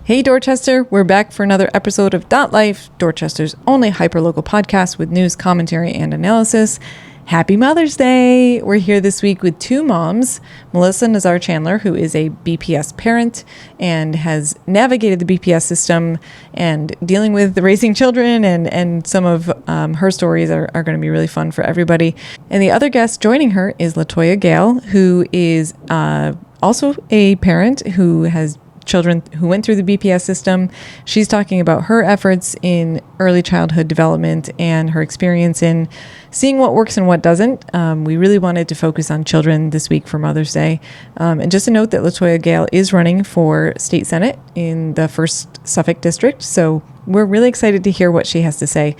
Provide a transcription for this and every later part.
Hey Dorchester, we're back for another episode of Dot Life, Dorchester's only hyperlocal podcast with news, commentary, and analysis. Happy Mother's Day! We're here this week with two moms, Melissa Nazar Chandler, who is a BPS parent and has navigated the BPS system and dealing with the raising children, and some of her stories are going to be really fun for everybody. And the other guest joining her is Latoya Gale, who is also a parent who has children who went through the BPS system. She's talking about her efforts in early childhood development and her experience in seeing what works and what doesn't. We really wanted to focus on children this week for Mother's Day. And just a note that Latoya Gale is running for state senate in the 1st Suffolk district. So we're really excited to hear what she has to say.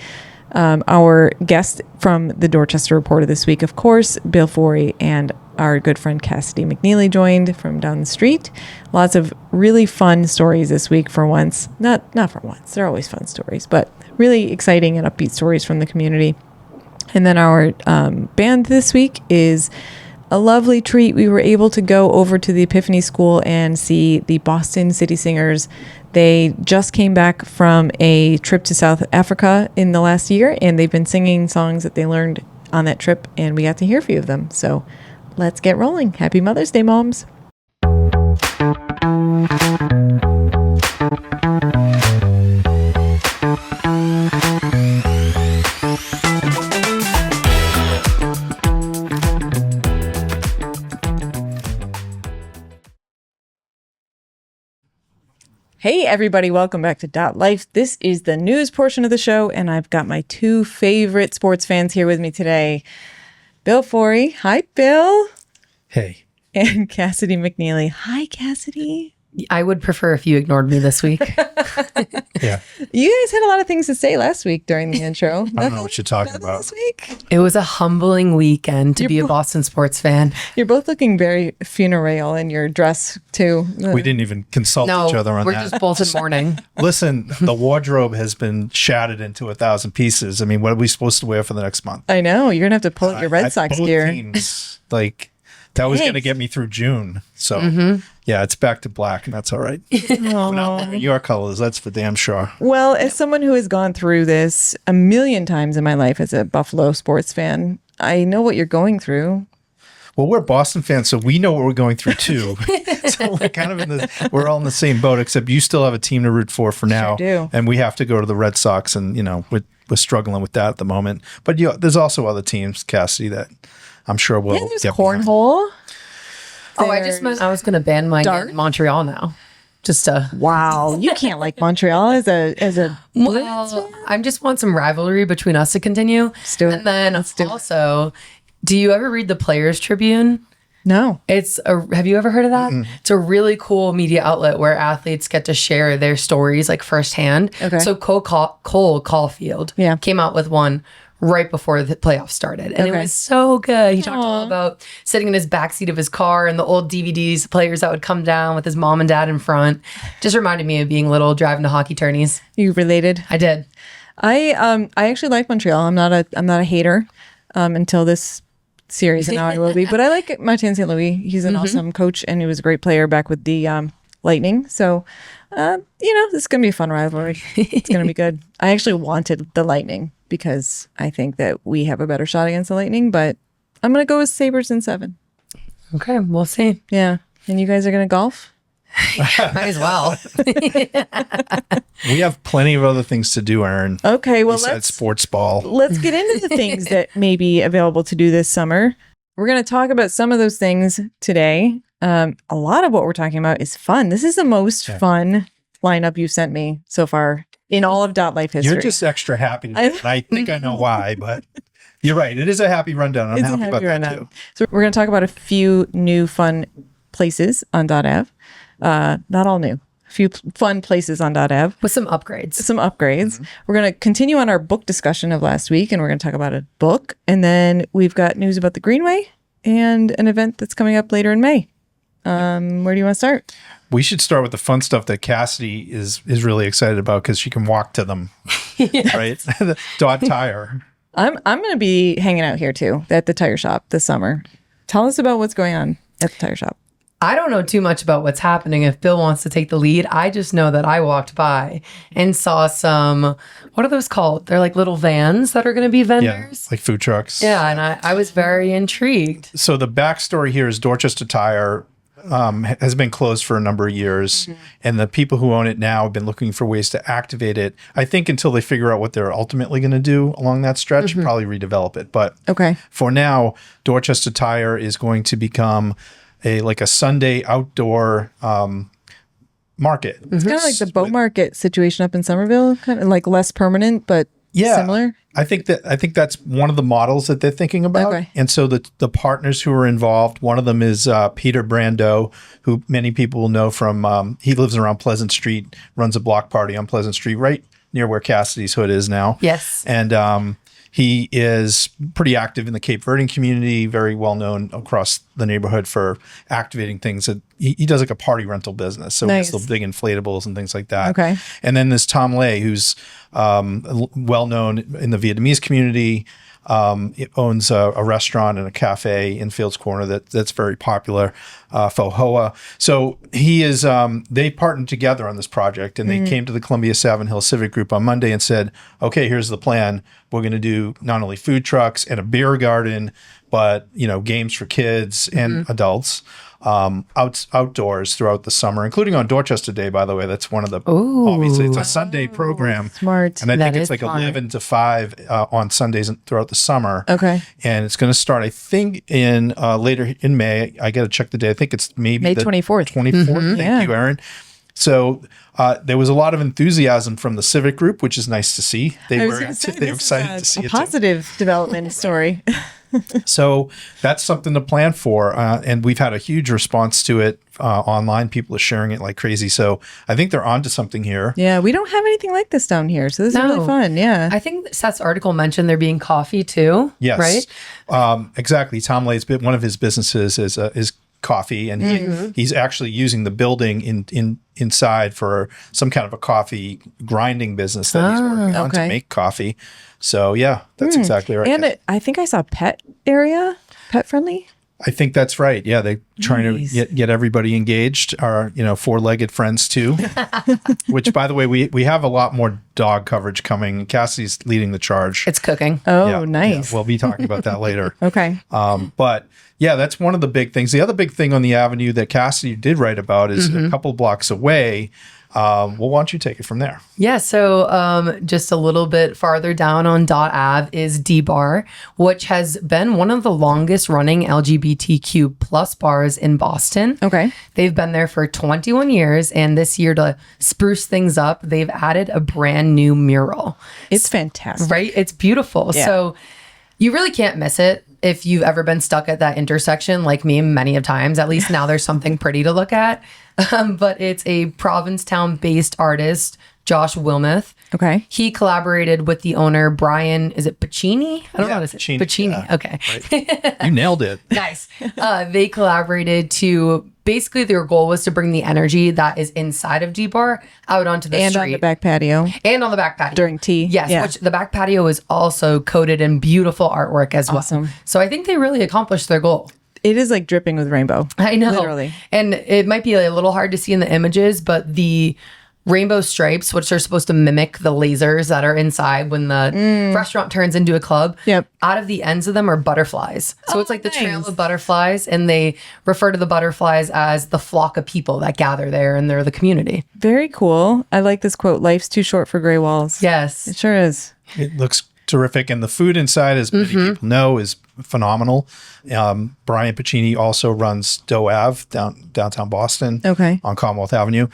Our guest from the Dorchester Reporter this week, of course, Bill Forry, and our good friend Cassidy McNeeley joined from down the street. Lots of really fun stories this week for once. Not for once. They're always fun stories, but really exciting and upbeat stories from the community. And then our band this week is a lovely treat. We were able to go over to the Epiphany School and see the Boston City Singers. They just came back from a trip to South Africa in the last year, and they've been singing songs that they learned on that trip, and we got to hear a few of them. So let's get rolling. Happy Mother's Day, moms. Hey everybody, welcome back to Dot Life. This is the news portion of the show, and I've got my two favorite sports fans here with me today. Bill Forry. Hi, Bill. Hey. And Cassidy McNeeley. Hi, Cassidy. I would prefer if you ignored me this week. Yeah. You guys had a lot of things to say last week during the intro. I don't know what you're talking about. This week? It was a humbling weekend to be a Boston sports fan. You're both looking very funereal in your dress, too. We didn't even consult each other on we're that. just both in mourning. Listen, the wardrobe has been shattered into 1,000 pieces. I mean, what are we supposed to wear for the next month? I know. You're going to have to pull out your Red Sox both gear. Teams, that was going to get me through June. So, yeah, it's back to black, and that's all right. We're not wearing your colors, that's for damn sure. Well, as someone who has gone through this a million times in my life as a Buffalo sports fan, I know what you're going through. Well, we're Boston fans, so we know what we're going through, too. So we're kind of we're all in the same boat, except you still have a team to root for now. Sure do. And we have to go to the Red Sox, and, we're struggling with that at the moment. But there's also other teams, Cassidy, that I'm sure will there's get cornhole. I just meant I was going to ban my Montreal now. Just to wow, you can't like Montreal as a well, I just want some rivalry between us to continue. Let's do it. And then also, do you ever read the Players Tribune? No. Have you ever heard of that? Mm-mm. It's a really cool media outlet where athletes get to share their stories firsthand. Okay. So Cole Caulfield came out with one right before the playoffs started. And it was so good. He talked all about sitting in his backseat of his car and the old DVDs, players that would come down with his mom and dad in front. Just reminded me of being little, driving to hockey tourneys. You related? I did. I actually like Montreal. I'm not a hater until this series, and now I will be. But I like Martin St. Louis. He's an awesome coach, and he was a great player back with the Lightning. So, this is going to be a fun rivalry. It's going to be good. I actually wanted the Lightning because I think that we have a better shot against the Lightning, but I'm going to go with Sabres in 7. Okay, we'll see. Yeah. And you guys are going to golf? Might as well. We have plenty of other things to do, Aaron. Okay, well, let's sports ball. Let's get into the things that may be available to do this summer. We're going to talk about some of those things today. A lot of what we're talking about is fun. This is the most fun lineup you've sent me so far in all of Dot Life history. You're just extra happy today, and I think I know why, but you're right. It is a happy rundown. I'm happy about that too. So we're going to talk about a few new fun places on Dot Ave. Not all new. A few fun places on Dot Ave. With some upgrades. Mm-hmm. We're going to continue on our book discussion of last week, and we're going to talk about a book. And then we've got news about the Greenway and an event that's coming up later in May. Where do you want to start? We should start with the fun stuff that Cassidy is really excited about because she can walk to them, right? The Dot Tire. I'm going to be hanging out here too at the tire shop this summer. Tell us about what's going on at the tire shop. I don't know too much about what's happening if Bill wants to take the lead. I just know that I walked by and saw some, what are those called? They're like little vans that are going to be vendors. Yeah, like food trucks. Yeah, and I was very intrigued. So the backstory here is Dorchester Tire has been closed for a number of years, and the people who own it now have been looking for ways to activate it. I think until they figure out what they're ultimately going to do along that stretch, probably redevelop it. But for now, Dorchester Tire is going to become a Sunday outdoor market. It's kind of like the boat market situation up in Somerville, kind of like less permanent, but similar. I think that's one of the models that they're thinking about. Okay. And so the partners who are involved, one of them is Peter Brando, who many people will know from, he lives around Pleasant Street, runs a block party on Pleasant Street, right near where Cassidy's Hood is now. Yes. And he is pretty active in the Cape Verdean community, very well known across the neighborhood for activating things. He does like a party rental business. So it's the big inflatables and things like that. Okay. And then there's Tom Lay, who's well known in the Vietnamese community. It owns a restaurant and a cafe in Fields Corner that's very popular, Pho Hoa. So he is, they partnered together on this project, and they came to the Columbia Savin Hill Civic Group on Monday and said, okay, here's the plan. We're going to do not only food trucks and a beer garden, but, games for kids and adults. Outdoors throughout the summer, including on Dorchester Day, by the way. That's one of the, obviously it's a Sunday program. Smart. And I think it's like fun. 11 to 5 on Sundays throughout the summer. Okay. And it's going to start, I think, in later in May. I got to check the day. I think it's maybe May 24th. 24th. Thank you, Erin. So there was a lot of enthusiasm from the Civic Group, which is nice to see. They were excited to see it. A positive development story. So that's something to plan for. And we've had a huge response to it online. People are sharing it like crazy. So I think they're onto something here. Yeah, we don't have anything like this down here. So this is really fun. Yeah. I think Seth's article mentioned there being coffee too. Yes. Right? Exactly. Tom Lay's one of his businesses is coffee, and he's actually using the building inside for some kind of a coffee grinding business that he's working on to make coffee. So yeah, that's exactly right. And I think I saw pet friendly. I think that's right. Yeah, they're trying to get everybody engaged. Our four-legged friends too. Which, by the way, we have a lot more dog coverage coming. Cassidy's leading the charge. It's cooking. Oh, nice. Yeah, we'll be talking about that later. Okay. But yeah, that's one of the big things. The other big thing on the avenue that Cassidy did write about is a couple blocks away. Well, why don't you take it from there? Yeah, so just a little bit farther down on Dot Ave is D-Bar, which has been one of the longest running LGBTQ plus bars in Boston. Okay. They've been there for 21 years, and this year, to spruce things up, they've added a brand new mural. It's fantastic. Right? It's beautiful. Yeah. So you really can't miss it. If you've ever been stuck at that intersection, like me many of times, at least now there's something pretty to look at. But it's a Provincetown-based artist, Josh Wilmoth. Okay. He collaborated with the owner, Brian, is it Pacini? I don't know what it is. Pacini. Yeah. Okay. Right. You nailed it. Nice. They collaborated to, basically their goal was to bring the energy that is inside of D-Bar out onto the street. And on the back patio. And on the back patio. During tea. Yes, which the back patio is also coated in beautiful artwork as well. So I think they really accomplished their goal. It is like dripping with rainbow. I know. Literally. And it might be a little hard to see in the images, but the rainbow stripes, which are supposed to mimic the lasers that are inside when the restaurant turns into a club, out of the ends of them are butterflies. So it's like the trail of butterflies, and they refer to the butterflies as the flock of people that gather there, and they're the community. Very cool. I like this quote, "Life's too short for gray walls." Yes. It sure is. It looks terrific. And the food inside, as many people know, is phenomenal. Brian Pacini also runs Doe Ave downtown Boston on Commonwealth Avenue.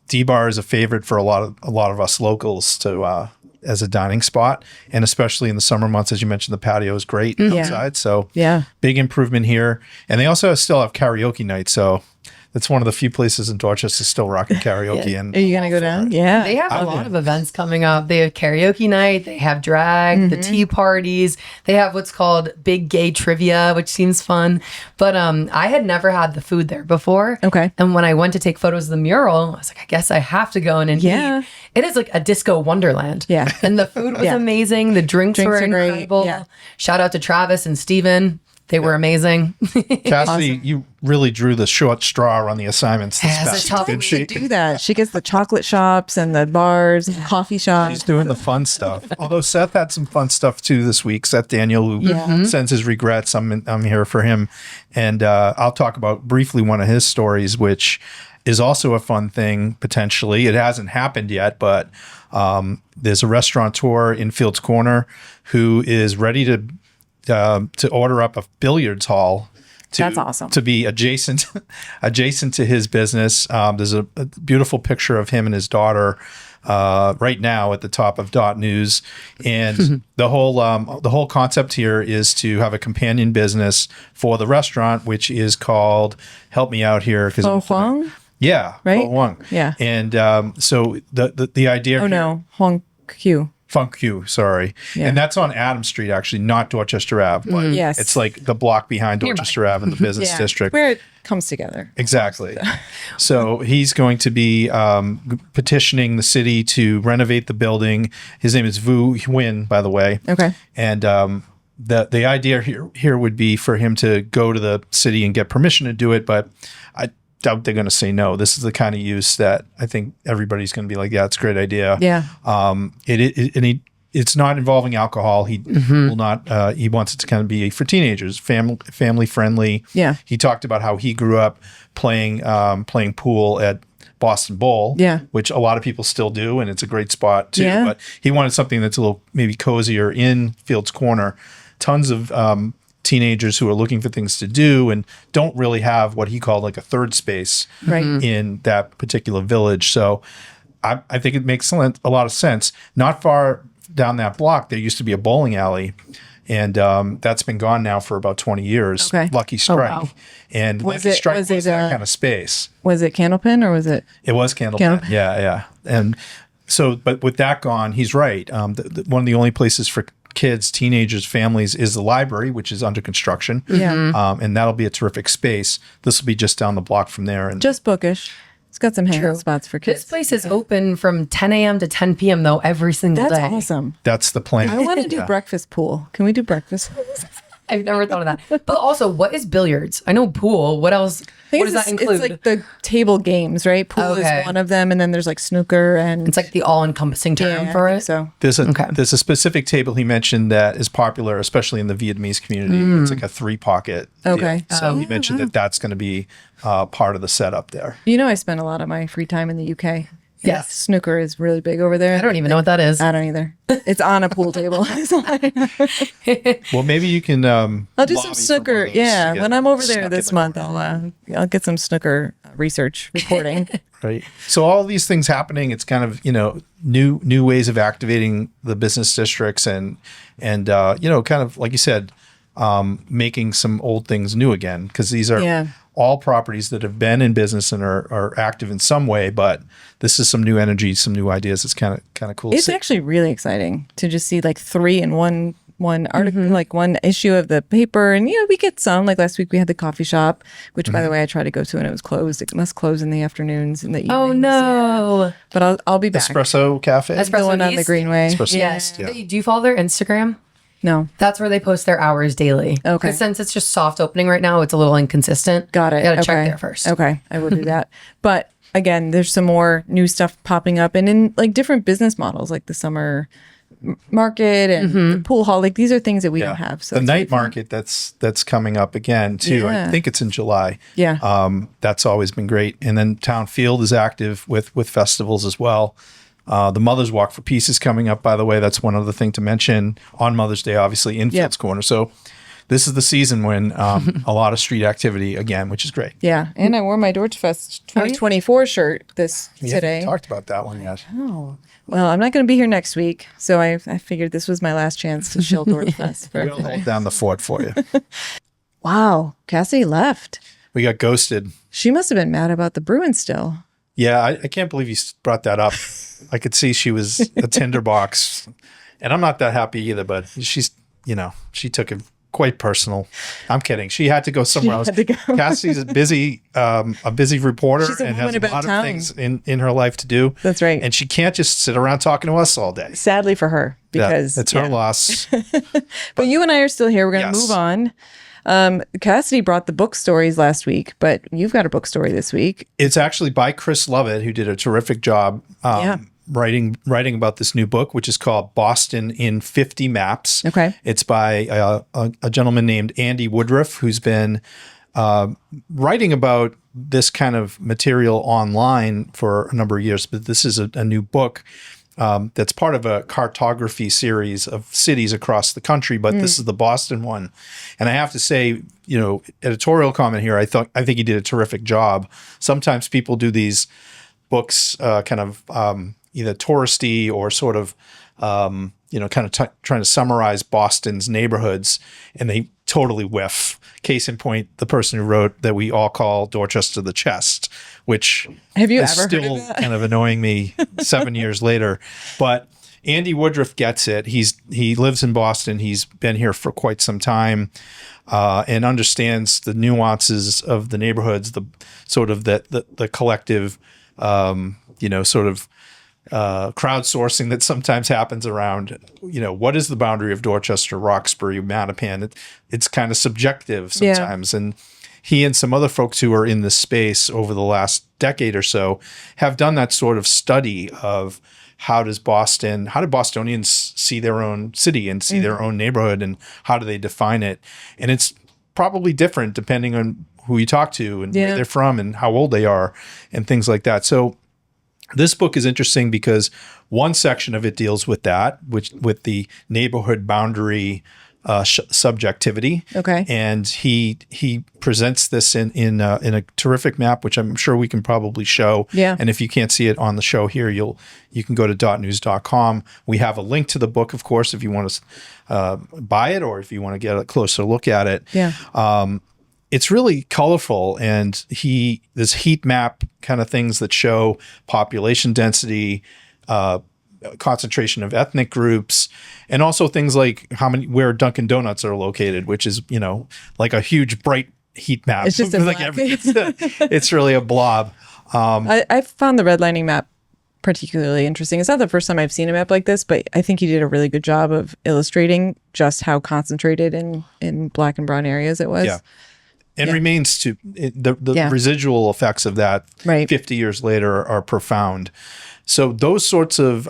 D-Bar is a favorite for a lot of us locals to as a dining spot, and especially in the summer months, as you mentioned, the patio is great outside. So big improvement here. And they also still have karaoke night. So that's one of the few places in Dorchester still rocking karaoke. And are you going to go down? Yeah. They have a lot of events coming up. They have karaoke night. They have drag, the tea parties. They have what's called Big Gay Trivia, which seems fun. But I had never had the food there before. Okay. And when I went to take photos of the mural, I was like, I guess I have to go in and eat. It is like a disco wonderland. Yeah. And the food was amazing. The drinks were incredible. Yeah. Shout out to Travis and Steven. They were amazing. Cassidy, you really drew the short straw on the assignments this past tough week, didn't She do that. She gets the chocolate shops and the bars and coffee shops. She's doing the fun stuff. Although Seth had some fun stuff too this week. Seth Daniel, who sends his regrets. I'm here for him. And I'll talk about briefly one of his stories, which is also a fun thing, potentially. It hasn't happened yet, but there's a restaurateur in Fields Corner who is ready to order up a billiards hall. That's awesome. To be adjacent to his business. There's a beautiful picture of him and his daughter right now at the top of .news, and the whole concept here is to have a companion business for the restaurant, which is called, help me out here, because Huang? Yeah, right. Huang. Yeah, and so the idea. Oh no, Huang Q. Funk Q, sorry. Yeah. And that's on Adams Street, actually, not Dorchester Ave. But yes. It's like the block behind Dorchester Ave in the business district. Where it comes together. Exactly. So he's going to be petitioning the city to renovate the building. His name is Vu Huynh, by the way. Okay. And the idea here would be for him to go to the city and get permission to do it, but I doubt they're going to say no. This is the kind of use that I think everybody's going to be like, yeah, it's a great idea. Yeah. It's not involving alcohol. He will not. He wants it to kind of be for teenagers, family friendly. Yeah. He talked about how he grew up playing pool at Boston Bowl. Yeah. Which a lot of people still do, and it's a great spot too. Yeah. But he wanted something that's a little maybe cozier in Fields Corner. Tons of teenagers who are looking for things to do and don't really have what he called like a third space in that particular village. So I think it makes a lot of sense. Not far down that block, there used to be a bowling alley, and that's been gone now for about 20 years. Okay. Lucky Strike. Oh, wow. And Lucky Strike was that kind of space. Was it Candlepin or was it? It was Candlepin. Yeah. And so, but with that gone, he's right. One of the only places for kids, teenagers, families is the library, which is under construction. Yeah. And that'll be a terrific space. This will be just down the block from there. And just bookish. It's got some hangout spots for kids. This place is open from 10 a.m. to 10 p.m. though every single day. That's awesome. That's the plan. I want to do breakfast pool. Can we do breakfast? I've never thought of that. But also, what is billiards? I know pool. What else? What does that include? It's like the table games, right? Pool is one of them, and then there's like snooker, and it's like the all-encompassing term for it. So there's a specific table he mentioned that is popular, especially in the Vietnamese community. It's like a 3-pocket. Okay. So he mentioned that's going to be part of the setup there. You know, I spend a lot of my free time in the UK. Yes. Snooker is really big over there. I don't even know what that is. I don't either. It's on a pool table. Well, maybe you can. I'll do some snooker. Yeah, when I'm over there this month, I'll get some snooker research reporting. Right. So all these things happening, it's kind of new ways of activating the business districts and kind of like you said, making some old things new again, because these are all properties that have been in business and are active in some way, but this is some new energy, some new ideas. It's kind of cool. It's actually really exciting to just see like 3 in one article, like one issue of the paper. And, we get some, like last week we had the coffee shop, which by the way, I tried to go to and it was closed. It must close in the afternoons and the evenings. Oh no. Yeah. But I'll be back. Espresso Cafe? The one on the Greenway. Espresso Yes. Yeah. Do you follow their Instagram? No. That's where they post their hours daily. Okay. Because since it's just soft opening right now, it's a little inconsistent. Got it. You gotta check there first. Okay. I will do that. But again, there's some more new stuff popping up and in like different business models, like the summer market and the pool hall. Like these are things that we don't have. So the night market that's coming up again too. Yeah. I think it's in July. Yeah. That's always been great. And then Town Field is active with festivals as well. The Mother's Walk for Peace is coming up, by the way. That's one other thing to mention on Mother's Day, obviously, in Fields Corner. So this is the season when a lot of street activity again, which is great. Yeah. And I wore my Dorchfest 2024 shirt today. We talked about that one yet. Oh. Well, I'm not going to be here next week. So I figured this was my last chance to shill Dorchfest. We'll hold down the fort for you. Wow. Cassidy left. We got ghosted. She must have been mad about the Bruins still. Yeah, I can't believe you brought that up. I could see she was a tinderbox, and I'm not that happy either. But she's, she took it quite personal. I'm kidding. She had to go somewhere else. Cassie's a busy reporter and has a lot of things in her life to do. That's right. And she can't just sit around talking to us all day. Sadly for her, because it's her loss. But you and I are still here. We're going to move on. Cassidy brought the book stories last week, but you've got a book story this week. It's actually by Chris Lovett, who did a terrific job writing about this new book, which is called Boston in 50 Maps. Okay. It's by a gentleman named Andy Woodruff, who's been writing about this kind of material online for a number of years, but this is a new book that's part of a cartography series of cities across the country, but this is the Boston one. And I have to say, editorial comment here, I think he did a terrific job. Sometimes people do these books kind of either touristy or sort of, trying to summarize Boston's neighborhoods, and they totally whiff. Case in point, the person who wrote that we all call Dorchester the Chest, which is still kind of annoying me 7 years later. But Andy Woodruff gets it. He lives in Boston. He's been here for quite some time and understands the nuances of the neighborhoods, the sort of the collective, crowdsourcing that sometimes happens around, what is the boundary of Dorchester, Roxbury, Mattapan? It's kind of subjective sometimes. Yeah. And he and some other folks who are in this space over the last decade or so have done that sort of study of how do Bostonians see their own city and see their own neighborhood, and how do they define it? And it's probably different depending on who you talk to and where they're from and how old they are and things like that. So this book is interesting because one section of it deals with that, with the neighborhood boundary subjectivity. Okay, and he presents this in a terrific map, which I'm sure we can probably show. Yeah, and if you can't see it on the show here, you can go to .news.com. We have a link to the book, of course, if you want to buy it or if you want to get a closer look at it. Yeah. It's really colorful, and this heat map kind of things that show population density, concentration of ethnic groups, and also things like where Dunkin' Donuts are located, which is like a huge bright heat map. It's just it's really a blob. I found the redlining map particularly interesting. It's not the first time I've seen a map like this, but I think he did a really good job of illustrating just how concentrated in black and brown areas it was. Yeah. And remains to the residual effects of that 50 years later are profound. So those sorts of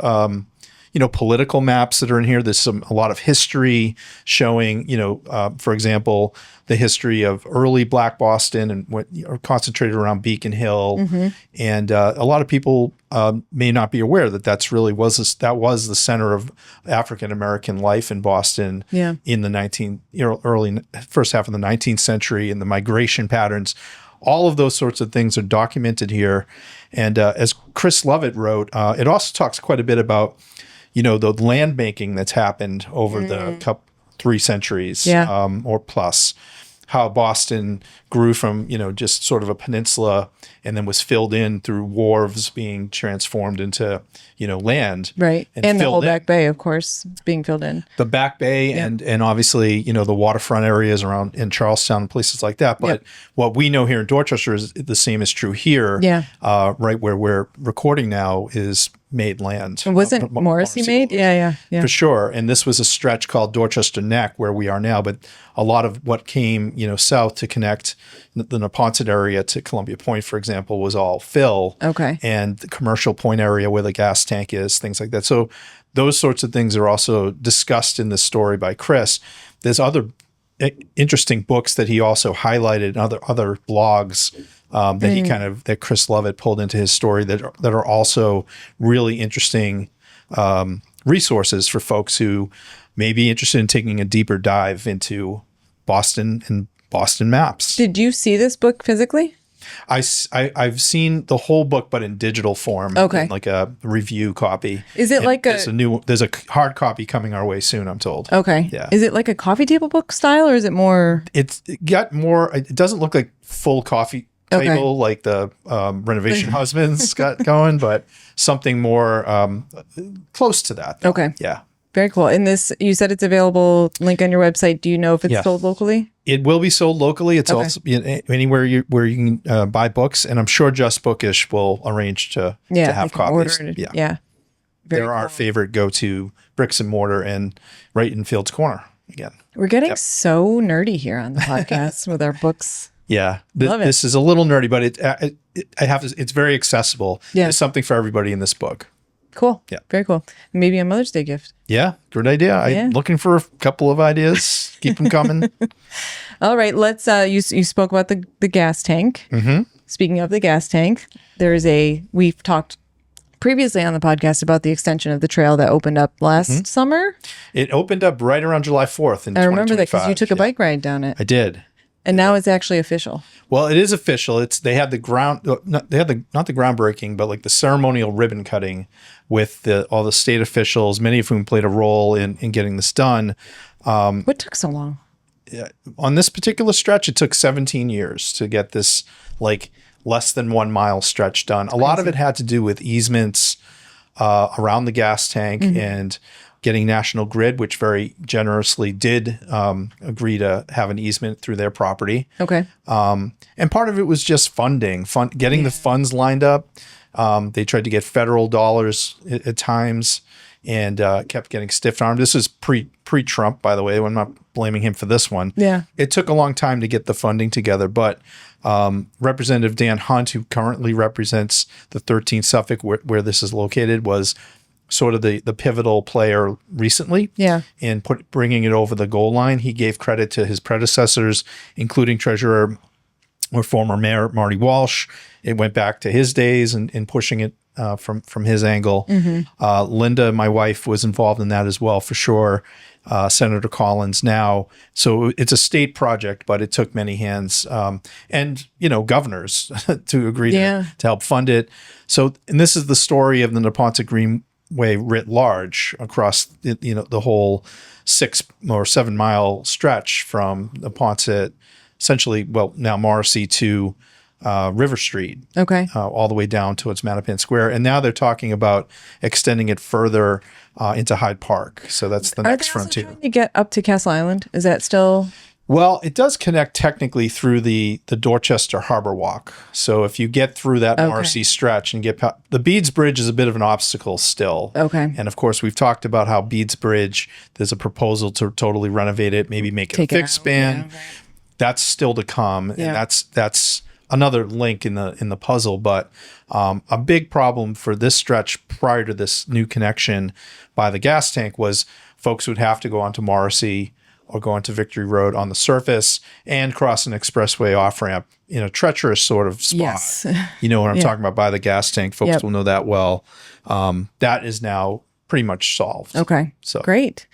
political maps that are in here. There's a lot of history showing, for example, the history of early Black Boston and what are concentrated around Beacon Hill. Mm-hmm. And a lot of people may not be aware that that was the center of African American life in Boston in the early first half of the 19th century, and the migration patterns. All of those sorts of things are documented here. And as Chris Lovett wrote, it also talks quite a bit about, the land banking that's happened over the 3 centuries or plus. How Boston grew from, just sort of a peninsula and then was filled in through wharves being transformed into, land. Right. And the whole Back Bay, of course, being filled in. The Back Bay and obviously, the waterfront areas around in Charlestown and places like that. But what we know here in Dorchester is the same is true here. Yeah. Right where we're recording now is made land. Wasn't Morrissey made? Yeah. For sure. And this was a stretch called Dorchester Neck where we are now, but a lot of what came, south to connect the Neponset area to Columbia Point, for example, was all fill. Okay. And the Commercial Point area where the gas tank is, things like that. So those sorts of things are also discussed in this story by Chris. There's other interesting books that he also highlighted, other blogs that Chris Lovett pulled into his story that are also really interesting resources for folks who may be interested in taking a deeper dive into Boston and Boston maps. Did you see this book physically? I've seen the whole book, but in digital form, in like a review copy. Is it there's a hard copy coming our way soon, I'm told. Okay. Yeah. Is it like a coffee table book style, or is it more? It doesn't look like full coffee table like the Renovation Husbands got going, but something more close to that, though. Okay. Yeah. Very cool. And this, you said it's available, link on your website. Do you know if it's sold locally? It will be sold locally. It's also anywhere where you can buy books, and I'm sure Just Bookish will arrange to have copies. They're our favorite go-to bricks and mortar and right in Fields Corner. again. We're getting so nerdy here on the podcast with our books. Yeah, Love it. This is a little nerdy, but it's very accessible. Yeah. There's something for everybody in this book. Cool. Yeah. Very cool. Maybe a Mother's Day gift. Yeah, good idea. I'm looking for a couple of ideas. Keep them coming. All right, let's. You spoke about the gas tank. Mm-hmm. Speaking of the gas tank, we've talked previously on the podcast about the extension of the trail that opened up last summer. It opened up right around July 4th in 2025. I remember that because you took a bike ride down it. I did. And now it's actually official. Well, it is official. They had the not the groundbreaking, but like the ceremonial ribbon cutting with all the state officials, many of whom played a role in getting this done. What took so long? On this particular stretch, it took 17 years to get this like less than 1 mile stretch done. A lot of it had to do with easements around the gas tank and getting National Grid, which very generously did agree to have an easement through their property. Okay. And part of it was just getting the funds lined up. They tried to get federal dollars at times and kept getting stiff-armed. This is pre-Trump, by the way. I'm not blaming him for this one. Yeah. It took a long time to get the funding together, but Representative Dan Hunt, who currently represents the 13th Suffolk, where this is located, was sort of the pivotal player recently in bringing it over the goal line. He gave credit to his predecessors, including Treasurer or former Mayor Marty Walsh. It went back to his days in pushing it from his angle. Linda, my wife, was involved in that as well, for sure. Senator Collins now. So it's a state project, but it took many hands and, governors to agree to help fund it. So, and this is the story of the Neponset Greenway writ large across the whole 6 or 7 mile stretch from Neponset, essentially, now Morrissey to River Street, all the way down towards Mattapan Square, and now they're talking about extending it further into Hyde Park. So that's the next frontier. Trying to get up to Castle Island? Is that still? Well, it does connect technically through the Dorchester Harbor Walk. So if you get through that Morrissey stretch and the Beeds Bridge is a bit of an obstacle still. Okay. And of course, we've talked about how Beeds Bridge, there's a proposal to totally renovate it, maybe make it a fixed span. Yeah. That's still to come. Yeah. And that's another link in the puzzle. But a big problem for this stretch prior to this new connection by the gas tank was folks would have to go onto Morrissey or go onto Victory Road on the surface and cross an expressway off-ramp in a treacherous sort of spot. Yes. You know what I'm talking about by the gas tank. Folks will know that well. That is now pretty much solved. Okay. So great.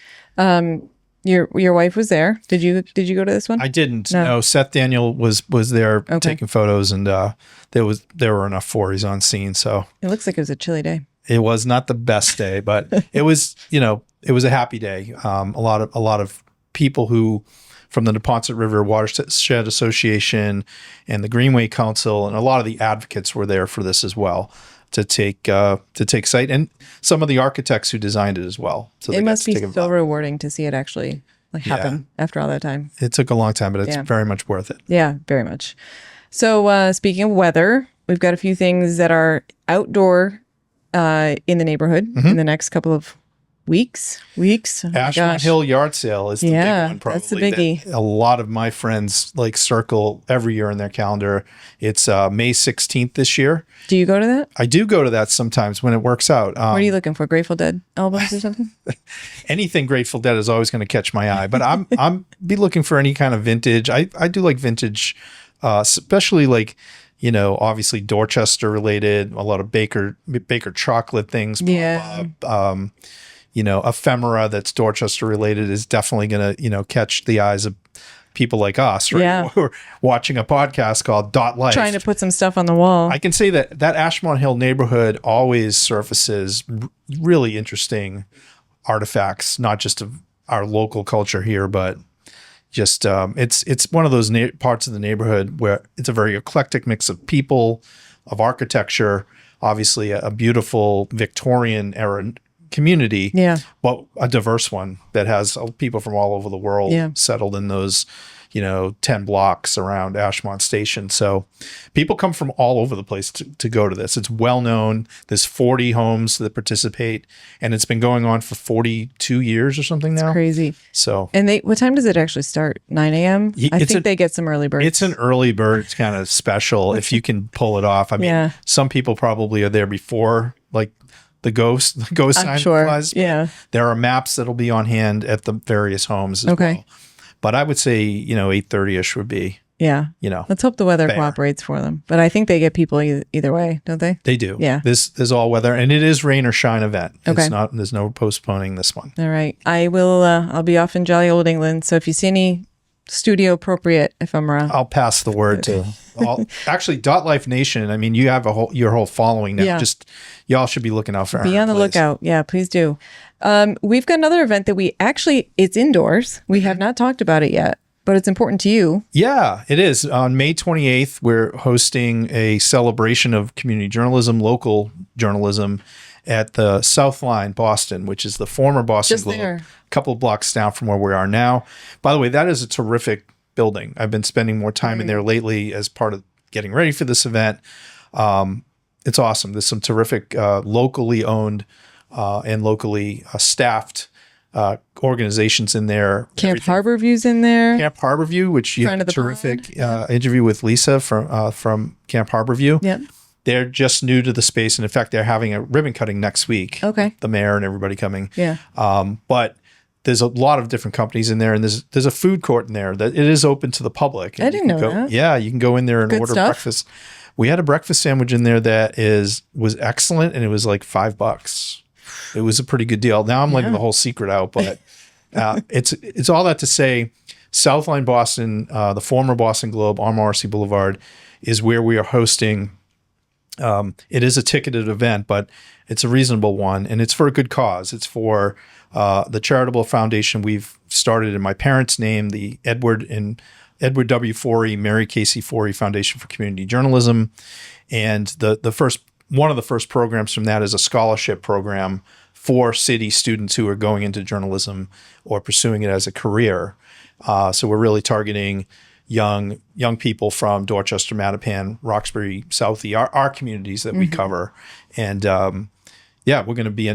Your wife was there. Did you go to this one? I didn't. No. Seth Daniel was there taking photos, and there were enough Forrys on scene. So it looks like it was a chilly day. It was not the best day, but it was it was a happy day. A lot of people who from the Neponset River Watershed Association and the Greenway Council and a lot of the advocates were there for this as well to take sight, and some of the architects who designed it as well. So it must be so rewarding to see it actually happen after all that time. It took a long time, but it's very much worth it. Yeah, very much. So speaking of weather, we've got a few things that are outdoor in the neighborhood in the next couple of weeks. Oh Ashmont Hill Yard Sale is the big one, probably. That's the biggie. A lot of my friends circle every year in their calendar. It's May 16th this year. Do you go to that? I do go to that sometimes when it works out. What are you looking for? Grateful Dead albums or something? Anything Grateful Dead is always going to catch my eye, but I'm be looking for any kind of vintage. I do like vintage, especially obviously Dorchester related, a lot of Baker chocolate things pop up. Ephemera that's Dorchester related is definitely going to, catch the eyes of people like us, right? Yeah. We're watching a podcast called Dot Life. Trying to put some stuff on the wall. I can say that Ashmont Hill neighborhood always surfaces really interesting artifacts, not just of our local culture here, but just it's one of those parts of the neighborhood where it's a very eclectic mix of people, of architecture, obviously a beautiful Victorian era community, but a diverse one that has people from all over the world settled in those, 10 blocks around Ashmont Station. So people come from all over the place to go to this. It's well known. There's 40 homes that participate, and it's been going on for 42 years or something now. It's crazy. So, and what time does it actually start? 9 a.m.? I think they get some early birds. It's an early bird. It's kind of special if you can pull it off. I mean, some people probably are there before, like the ghost sign flies. Yeah. There are maps that'll be on hand at the various homes as well. But I would say, 8:30-ish would be, let's hope the weather cooperates for them. But I think they get people either way, don't they? They do. Yeah. This all weather, and it is rain or shine event. Okay. There's no postponing this one. All right. I'll be off in jolly old England. So if you see any studio appropriate, if I'm around, I'll pass the word to actually Dot Life Nation. I mean, you have your whole following now. Just y'all should be looking out for. Be on the lookout. Yeah, please do. We've got another event that it's indoors. We have not talked about it yet, but it's important to you. Yeah, it is. On May 28th, we're hosting a celebration of community journalism, local journalism at the South Line, Boston, which is the former Boston Globe, a couple of blocks down from where we are now. By the way, that is a terrific building. I've been spending more time in there lately as part of getting ready for this event. It's awesome. There's some terrific locally owned and locally staffed organizations in there. Camp Harborview's in there. Camp Harborview, which you had a terrific interview with Lisa from Camp Harborview. Yep. They're just new to the space, and in fact, they're having a ribbon cutting next week. Okay. The mayor and everybody coming. Yeah. But there's a lot of different companies in there, and there's a food court in there that it is open to the public. I didn't know that. Yeah, you can go in there and order breakfast. We had a breakfast sandwich in there that was excellent, and it was like $5. It was a pretty good deal. Now I'm letting the whole secret out, but it's all that to say, Southline Boston, the former Boston Globe on Morrissey Boulevard, is where we are hosting. It is a ticketed event, but it's a reasonable one, and it's for a good cause. It's for the charitable foundation we've started in my parents' name, the Edward W. Forry, Mary Casey Forry Foundation for Community Journalism, and one of the first programs from that is a scholarship program for city students who are going into journalism or pursuing it as a career. So we're really targeting young people from Dorchester, Mattapan, Roxbury, Southie, our communities that we cover. And we're going to be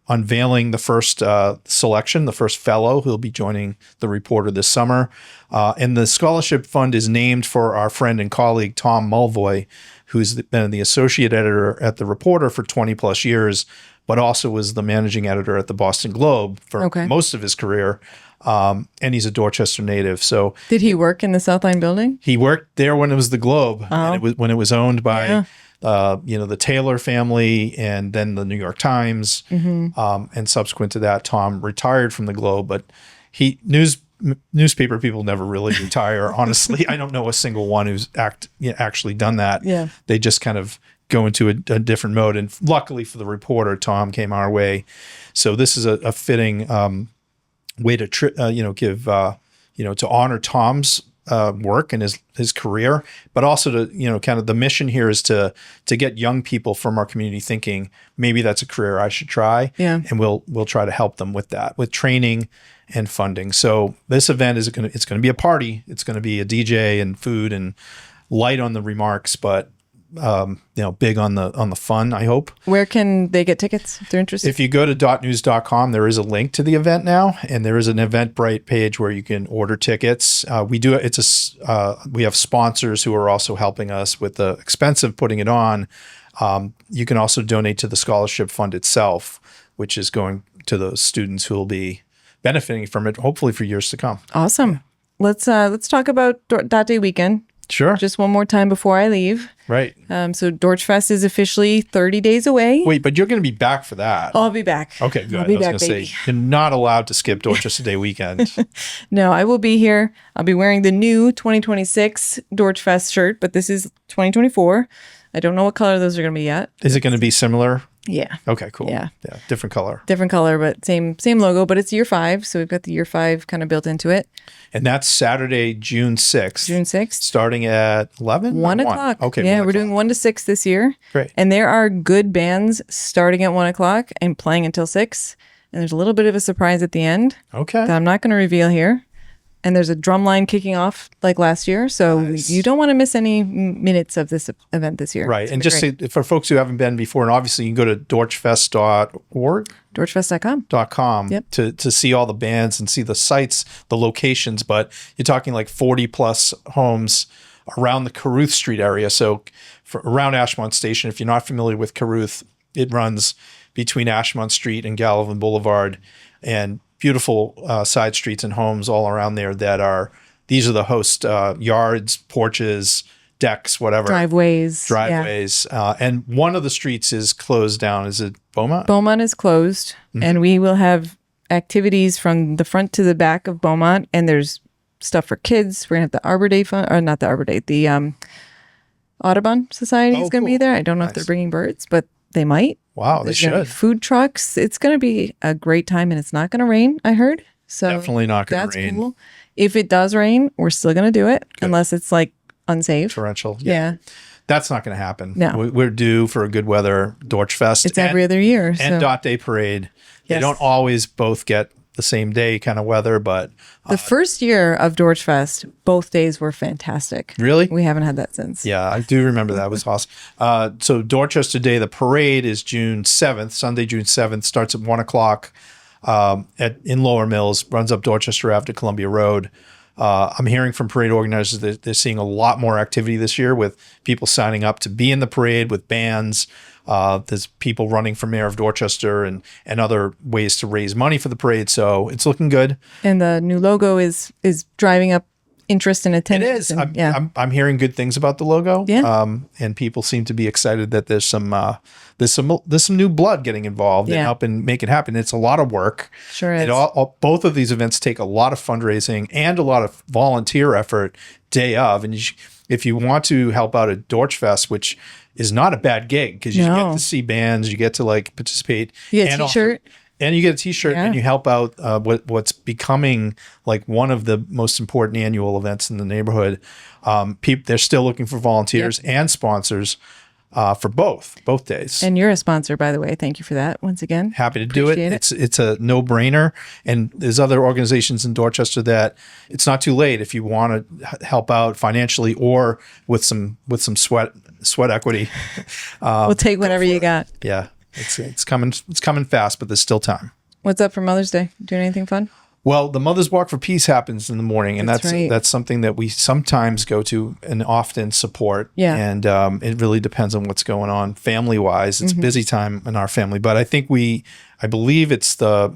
unveiling the first selection, the first fellow who'll be joining the Reporter this summer. And the scholarship fund is named for our friend and colleague, Tom Mulvoy, who's been the associate editor at the Reporter for 20 plus years, but also was the managing editor at the Boston Globe for most of his career. And he's a Dorchester native. So did he work in the Southline building? He worked there when it was the Globe, and when it was owned by the Taylor family, and then the New York Times. And subsequent to that, Tom retired from the Globe. But newspaper people never really retire. Honestly, I don't know a single one who's actually done that. Yeah, they just kind of go into a different mode. And luckily for the Reporter, Tom came our way. So this is a fitting way to give to honor Tom's work and his career, but also to kind of the mission here is to get young people from our community thinking maybe that's a career I should try. Yeah, and we'll try to help them with that, with training and funding. So this event it's going to be a party. It's going to be a DJ and food and light on the remarks, but big on the fun, I hope. Where can they get tickets if they're interested? If you go to .news.com, there is a link to the event now, and there is an Eventbrite page where you can order tickets. We have sponsors who are also helping us with the expense of putting it on. You can also donate to the scholarship fund itself, which is going to those students who will be benefiting from it, hopefully for years to come. Awesome. Let's talk about Dot Day weekend. Sure. Just one more time before I leave. Right. So Dorchfest is officially 30 days away. Wait, but you're going to be back for that. I'll be back. Okay, good. I'll be back, I was going to say, you're not allowed to skip Dorchester Day weekend. No, I will be here. I'll be wearing the new 2026 Dorchfest shirt, but this is 2024. I don't know what color those are going to be yet. Is it going to be similar? Yeah. Okay, cool. Yeah. Different color, but same logo, but it's year 5. So we've got the year 5 kind of built into it. And that's Saturday, June 6th. Starting at 11? 1 o'clock. Okay. Yeah, we're doing 1 to 6 this year. Great. And there are good bands starting at 1 o'clock and playing until 6. And there's a little bit of a surprise at the end. Okay. That I'm not going to reveal here. And there's a drum line kicking off like last year. So you don't want to miss any minutes of this event this year. Right. And just for folks who haven't been before, and obviously you can go to dorchfest.org. Dorchfest.com. Yep. To see all the bands and see the sites, the locations. But you're talking like 40 plus homes around the Caruth Street area. So around Ashmont Station, if you're not familiar with Caruth, it runs between Ashmont Street and Gallivan Boulevard, and beautiful side streets and homes all around there these are the host yards, porches, decks, whatever. Driveways. Yeah. And one of the streets is closed down. Is it Beaumont? Beaumont is closed, and we will have activities from the front to the back of Beaumont, and there's stuff for kids. We're going to have the Arbor Day fun, or not the Arbor Day, the Audubon Society is going to be there. I don't know if they're bringing birds, but they might. Wow, they should. Food trucks. It's going to be a great time, and it's not going to rain, I heard. So definitely not going to rain. Cool. If it does rain, we're still going to do it, unless it's like unsafe. Torrential. Yeah. That's not going to happen. No. We're due for a good weather Dorchfest. It's every other year. And Dot Day Parade. They don't always both get the same day kind of weather, but the first year of Dorchfest, both days were fantastic. Really? We haven't had that since. Yeah, I do remember that. It was awesome. So Dorchester Day, the parade is June 7th, Sunday, June 7th, starts at 1 o'clock in Lower Mills, runs up Dorchester Ave to Columbia Road. I'm hearing from parade organizers that they're seeing a lot more activity this year with people signing up to be in the parade with bands. There's people running for mayor of Dorchester and other ways to raise money for the parade. So it's looking good. And the new logo is driving up interest and attendance. It is. I'm hearing good things about the logo. Yeah. And people seem to be excited that there's some new blood getting involved and helping make it happen. It's a lot of work. Sure is. Both of these events take a lot of fundraising and a lot of volunteer effort day of. And if you want to help out at Dorchfest, which is not a bad gig because you get to see bands, you get to like participate. You get a t-shirt. And you get a t-shirt and you help out what's becoming like one of the most important annual events in the neighborhood. They're still looking for volunteers and sponsors for both days. And you're a sponsor, by the way. Thank you for that once again. Happy to do it. It's a no-brainer. And there's other organizations in Dorchester that it's not too late if you want to help out financially or with some sweat equity. We'll take whatever you got. Yeah. It's coming fast, but there's still time. What's up for Mother's Day? Doing anything fun? Well, the Mother's Walk for Peace happens in the morning, and that's something that we sometimes go to and often support. Yeah. And it really depends on what's going on family wise. It's a busy time in our family, but I think I believe it's the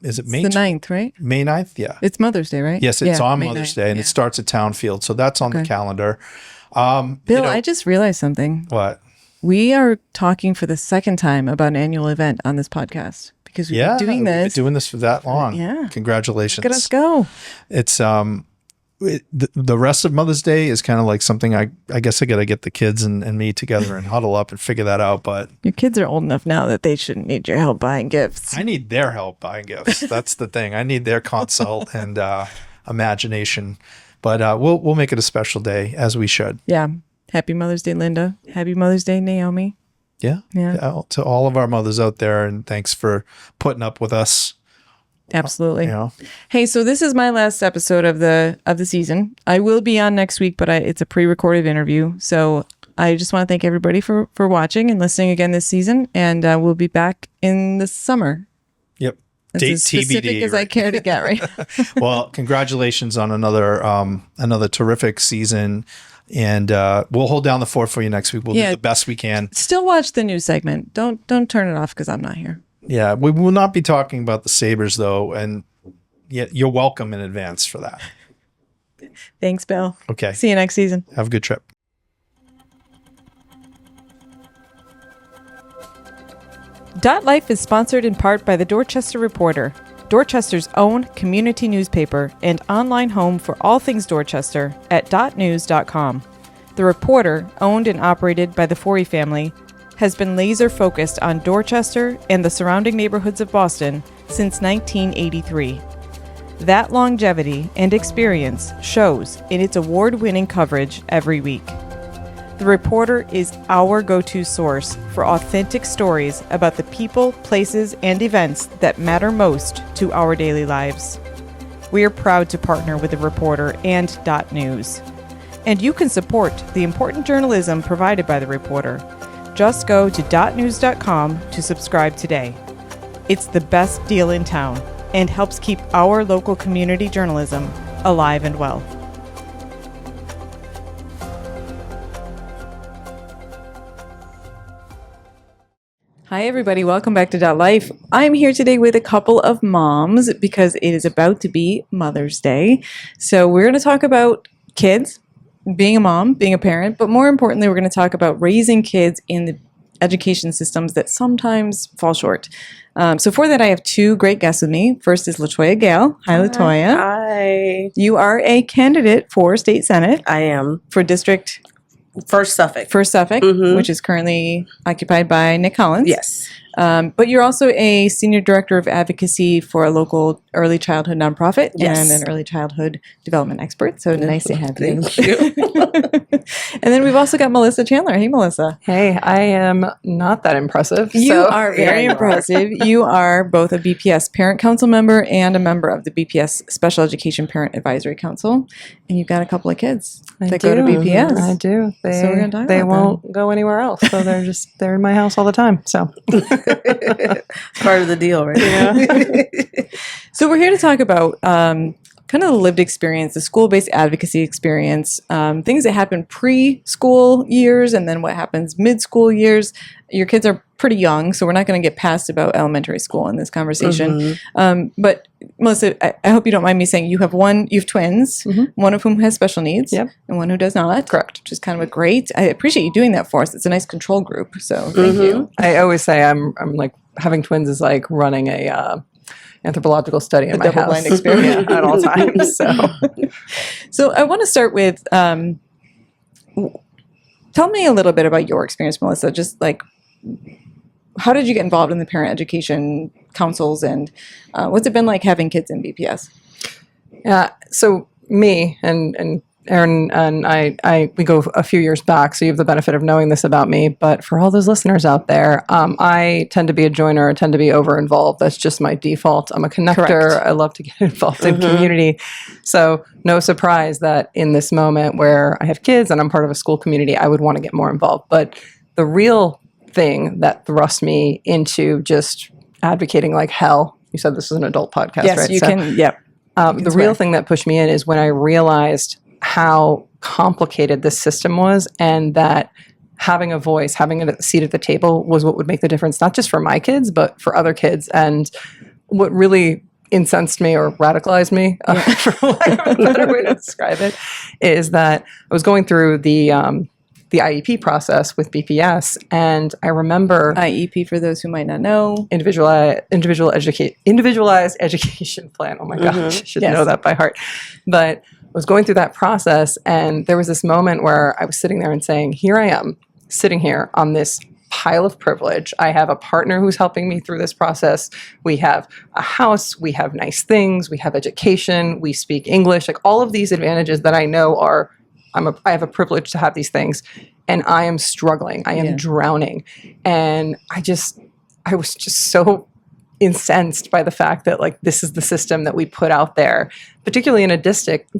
is it May? It's the 9th, right? May 9th? Yeah. It's Mother's Day, right? Yes, it's on Mother's Day, and it starts at Townfield, so that's on the calendar. Bill, I just realized something. What? We are talking for the second time about an annual event on this podcast because we've been doing this. We've been doing this for that long. Yeah. Congratulations. Look at us go. It's the rest of Mother's Day is kind of like something I guess I got to get the kids and me together and huddle up and figure that out. But your kids are old enough now that they shouldn't need your help buying gifts. I need their help buying gifts. That's the thing. I need their consult and imagination. But we'll make it a special day, as we should. Yeah. Happy Mother's Day, Linda. Happy Mother's Day, Naomi. Yeah. To all of our mothers out there, and thanks for putting up with us. Absolutely. Hey, so this is my last episode of the season. I will be on next week, but it's a pre-recorded interview. So I just want to thank everybody for watching and listening again this season, and we'll be back in the summer. Yep. That's Date as specific TBD, as I care to get, right? Well, congratulations on another terrific season. And we'll hold down the fort for you next week. We'll do the best we can. Still watch the news segment. Don't turn it off because I'm not here. Yeah, we will not be talking about the Sabres, though. And you're welcome in advance for that. Thanks, Bill. Okay. See you next season. Have a good trip. Dot Life is sponsored in part by the Dorchester Reporter, Dorchester's own community newspaper and online home for all things Dorchester at dotnews.com. The Reporter, owned and operated by the Forry family, has been laser focused on Dorchester and the surrounding neighborhoods of Boston since 1983. That longevity and experience shows in its award-winning coverage every week. The Reporter is our go-to source for authentic stories about the people, places, and events that matter most to our daily lives. we are proud to partner with The Reporter and .News. And you can support the important journalism provided by The Reporter. Just go to .news.com to subscribe today. It's the best deal in town and helps keep our local community journalism alive and well. Hi, everybody. Welcome back to .Life. I'm here today with a couple of moms because it is about to be Mother's Day. So we're going to talk about kids, being a mom, being a parent, but more importantly, we're going to talk about raising kids in the education systems that sometimes fall short. So for that, I have two great guests with me. First is LaToya Gale. Hi, LaToya. Hi. You are a candidate for State Senate. I am. For District... First Suffolk. Which is currently occupied by Nick Collins. Yes. But you're also a senior director of advocacy for a local early childhood nonprofit and an early childhood development expert. So nice to have you. Thank you. And then we've also got Melissa Chandler. Hey, Melissa. Hey, I am not that impressive. You are very impressive. You are both a BPS Parent Council member and a member of the BPS Special Education Parent Advisory Council. And you've got a couple of kids that go to BPS. I do. So we're going to talk They about won't them. go anywhere else. So they're in my house all the time. So It's part of the deal, right? Yeah. So we're here to talk about kind of the lived experience, the school-based advocacy experience, things that happen pre-school years and then what happens mid-school years. Your kids are pretty young, so we're not going to get past about elementary school in this conversation. But Melissa, I hope you don't mind me saying you have twins, one of whom has special needs and one who does not. Correct. Which is kind of I appreciate you doing that for us. It's a nice control group, so thank you. I always say I'm like having twins is like running a anthropological study in my house. Double-blind experience at all times. So I want to start with, tell me a little bit about your experience, Melissa. Just like, how did you get involved in the parent education councils, and what's it been like having kids in BPS? Yeah. So me and Erin and I we go a few years back, so you have the benefit of knowing this about me. But for all those listeners out there, I tend to be a joiner. I tend to be over-involved. That's just my default. I'm a connector. Correct. I love to get involved in community. So no surprise that in this moment where I have kids and I'm part of a school community, I would want to get more involved. But the real thing that thrust me into just advocating like hell, you said this is an adult podcast, yes, right? You can, yep. The real thing that pushed me in is when I realized how complicated this system was, and that having a voice, having a seat at the table was what would make the difference, not just for my kids, but for other kids. And what really incensed me or radicalized me, for lack of a better way to describe it, is that I was going through the IEP process with BPS, and I remember IEP, for those who might not know, individualized education plan. Oh my gosh, I should know that by heart. But I was going through that process, and there was this moment where I was sitting there and saying, here I am, sitting here on this pile of privilege. I have a partner who's helping me through this process. We have a house, we have nice things, we have education, we speak English, like all of these advantages that I know I have a privilege to have these things, and I am struggling. I am drowning. And I was just so incensed by the fact that like this is the system that we put out there, particularly in a district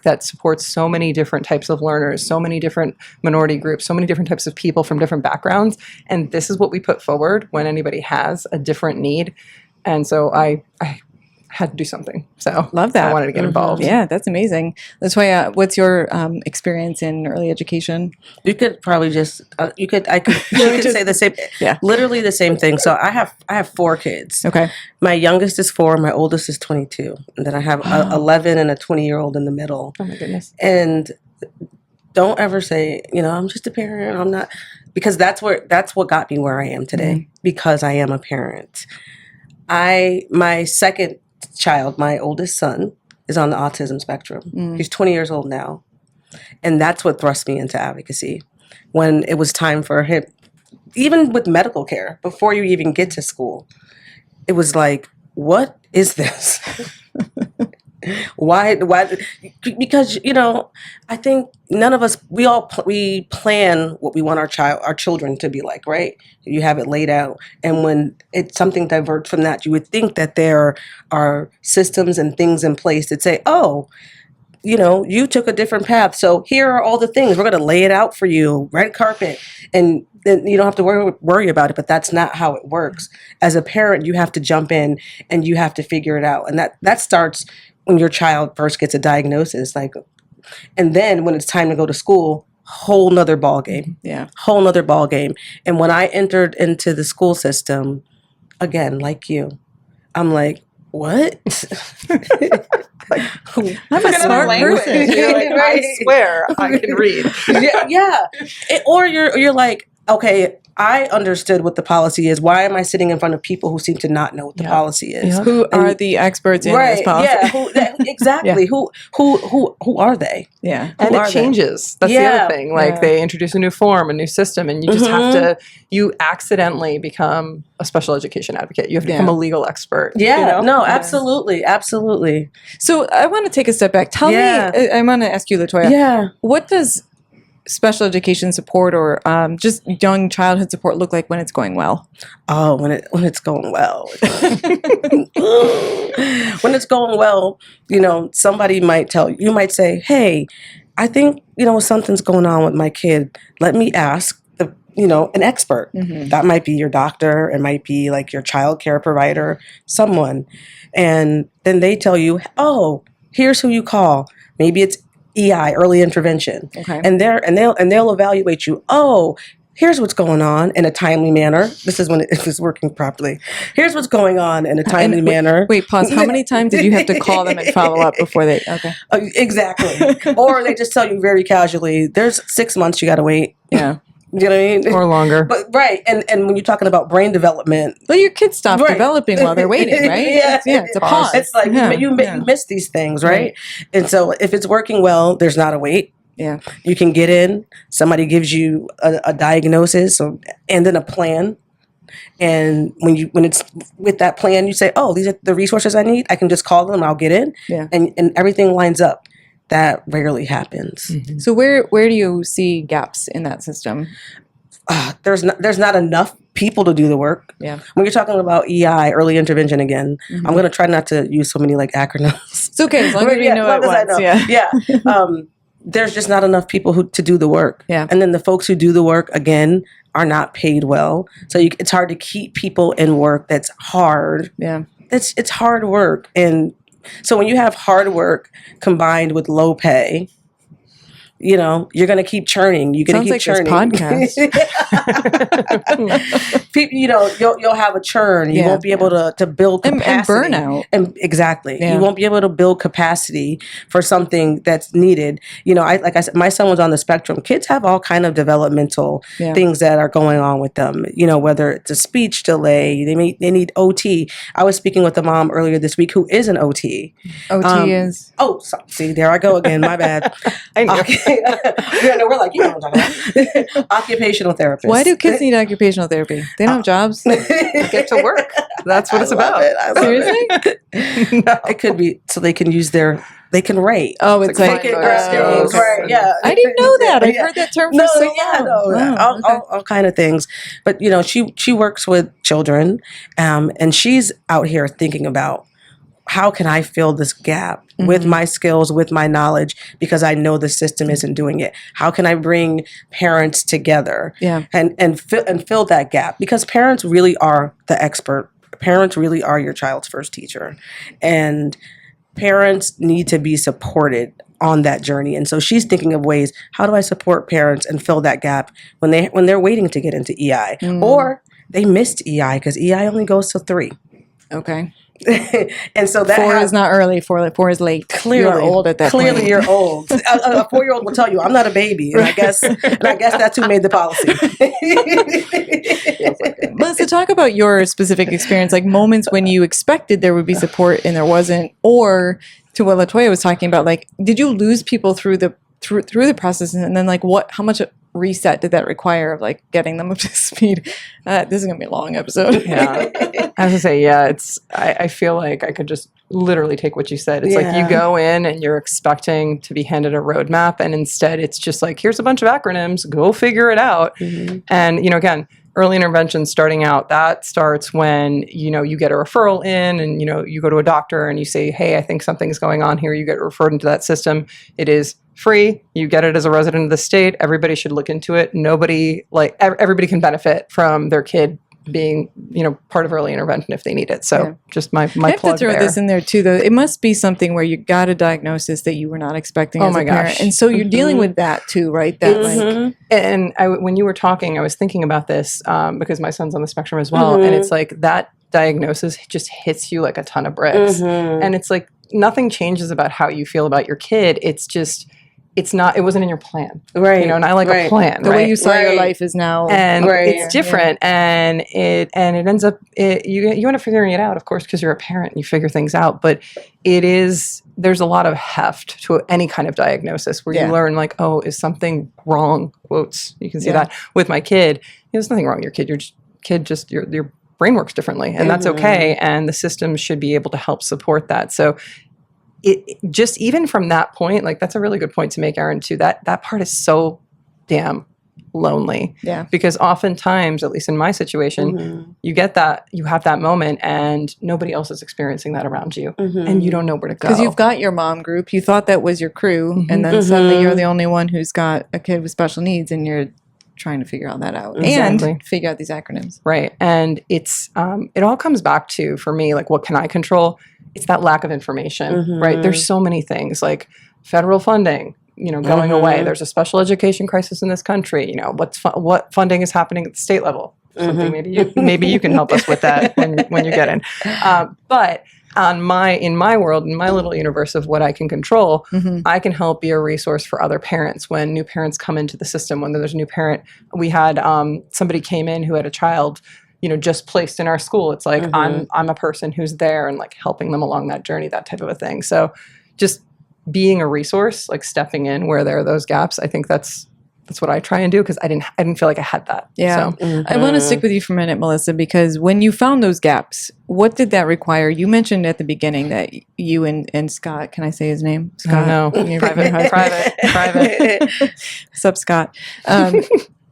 that supports so many different types of learners, so many different minority groups, so many different types of people from different backgrounds. And this is what we put forward when anybody has a different need. And so I had to do something. So love that. I wanted to get involved. Yeah, that's amazing. LaToya, what's your experience in early education? You could probably just you could say the same. Yeah, literally the same thing. So I have 4 kids. Okay, my youngest is 4, my oldest is 22, and then I have 11 and a 20-year-old in the middle. Oh my goodness! And don't ever say, I'm just a parent. I'm not, because that's what got me where I am today. Because I am a parent. My second child, my oldest son, is on the autism spectrum. He's 20 years old now. And that's what thrust me into advocacy. When it was time for him, even with medical care, before you even get to school, it was like, what is this? Why? Because, I think none of us, we plan what we want our children to be like, right? You have it laid out. And when something diverts from that, you would think that there are systems and things in place that say, oh, you took a different path. So here are all the things. We're going to lay it out for you, red carpet. And then you don't have to worry about it. But that's not how it works. As a parent, you have to jump in and you have to figure it out. And that starts when your child first gets a diagnosis. And then when it's time to go to school, whole nother ball game. Yeah. Whole nother ball game. And when I entered into the school system, again, like you, I'm like, what? I'm a smart person. I swear I can read. Yeah. Or you're like, okay, I understood what the policy is. Why am I sitting in front of people who seem to not know what the policy is? Who are the experts in this policy? Yeah, exactly. Who are they? Yeah. And it changes. That's the other thing. They introduce a new form, a new system, and you just have to, you accidentally become a special education advocate. You have to become a legal expert. Yeah. No, absolutely. Absolutely. So I want to take a step back. Tell me, I want to ask you, LaToya, what does special education support or just young childhood support look like when it's going well? Oh, when it's going well. When it's going well, somebody might you might say, hey, I think, something's going on with my kid. Let me ask an expert. Mm-hmm. That might be your doctor. It might be like your childcare provider, someone. And then they tell you, oh, here's who you call. Maybe it's EI, early intervention. Okay. And they'll evaluate you. Oh, here's what's going on in a timely manner. This is when it is working properly. Here's what's going on in a timely manner. Wait, pause. How many times did you have to call them and follow up before they? Okay. Exactly. Or they just tell you very casually, there's 6 months you got to wait. Yeah. You know what I mean? Or longer. But right. And when you're talking about brain development. Well, your kids stop developing while they're waiting, right? It's a pause. It's like you miss these things, right? And so if it's working well, there's not a wait. Yeah. You can get in, somebody gives you a diagnosis and then a plan. And when it's with that plan, you say, oh, these are the resources I need. I can just call them and I'll get in. Yeah. And everything lines up. That rarely happens. Mm-hmm. So where do you see gaps in that system? There's not enough people to do the work. Yeah. When you're talking about EI, early intervention again, I'm going to try not to use so many acronyms. It's okay as long as we know it once. Yeah. There's just not enough people to do the work. Yeah. And then the folks who do the work again are not paid well. So it's hard to keep people in work that's hard. Yeah. It's hard work. And so when you have hard work combined with low pay, you're going to keep churning. You're going to keep churning. This podcast. People, you'll have a churn. You won't be able to build capacity. And burnout. And exactly. Yeah. You won't be able to build capacity for something that's needed. Like I said, my son was on the spectrum. Kids have all kind of developmental things that are going on with them. Whether it's a speech delay, they need OT. I was speaking with a mom earlier this week who is an OT. OT is? Oh, see, there I go again. My bad. I know. We're like, what I'm talking about. Occupational therapist. Why do kids need occupational therapy? They don't have jobs. Get to work. That's what it's about. Seriously? No. It could be so they can they can rate. Oh, it's like right? Yeah. I didn't know that. I've heard that term for so long. All kind of things. But she works with children, and she's out here thinking about, how can I fill this gap with my skills, with my knowledge, because I know the system isn't doing it? How can I bring parents together and fill that gap? Because parents really are the expert. Parents really are your child's first teacher. And parents need to be supported on that journey. And so she's thinking of ways, how do I support parents and fill that gap when they're waiting to get into EI? Or they missed EI because EI only goes till 3. Okay. And so that 4 is not early. 4 is late. Clearly, you're old at that point. Clearly, you're old. A 4-year-old will tell you, "I'm not a baby," and I guess that's who made the policy. Melissa, talk about your specific experience, like moments when you expected there would be support and there wasn't, or to what LaToya was talking about, like, did you lose people through the process, and then how much reset did that require of getting them up to speed? This is gonna be a long episode. Yeah, I was gonna say, I feel like I could just literally take what you said. It's like you go in and you're expecting to be handed a roadmap, and instead it's just like, here's a bunch of acronyms, go figure it out. And, you know, again, early intervention starting out, that starts when, you know, you get a referral in and, you know, you go to a doctor and you say, hey, I think something's going on here. You get referred into that system. It is free. You get it as a resident of the state. Everybody should look into it. Nobody, like, everybody can benefit from their kid being, you know, part of early intervention if they need it. So just my I have to throw this in there too, though. It must be something where you got a diagnosis that you were not expecting as a parent. And so you're dealing with that too, right? That like, and when you were talking, I was thinking about this because my son's on the spectrum as well. And it's like that diagnosis just hits you like a ton of bricks. And it's like nothing changes about how you feel about your kid. It's just, it wasn't in your plan. Right. You know, and I like a plan. The way you saw your life is now. And it's different. And it ends up, you end up figuring it out, of course, because you're a parent and you figure things out. But there's a lot of heft to any kind of diagnosis where you learn like, oh, is something wrong? Quotes. You can see that with my kid. There's nothing wrong with your kid. Your brain works differently, and that's okay. And the system should be able to help support that. So it just, even from that point, like that's a really good point to make, Erin, too. That part is so damn lonely. Yeah. Because oftentimes, at least in my situation, you get that, you have that moment and nobody else is experiencing that around you. And you don't know where to go. Because you've got your mom group, you thought that was your crew, and then suddenly you're the only one who's got a kid with special needs, and you're trying to figure all that out and figure out these acronyms. Right. And it's, it all comes back to, for me, like, what can I control? It's that lack of information, right? There's so many things like federal funding, you know, going away. There's a special education crisis in this country. You know, what funding is happening at the state level? Something maybe you can help us with that when you get in. But in my world, in my little universe of what I can control, I can help be a resource for other parents when new parents come into the system. When there's a new parent, we had somebody came in who had a child, you know, just placed in our school. It's like I'm a person who's there and like helping them along that journey, that type of a thing. So just being a resource, like stepping in where there are those gaps, I think that's what I try and do, because I didn't feel like I had that. Yeah. So. I want to stick with you for a minute, Melissa, because when you found those gaps, what did that require? You mentioned at the beginning that you and Scott, can I say his name? Scott. No. Private. What's up, Scott?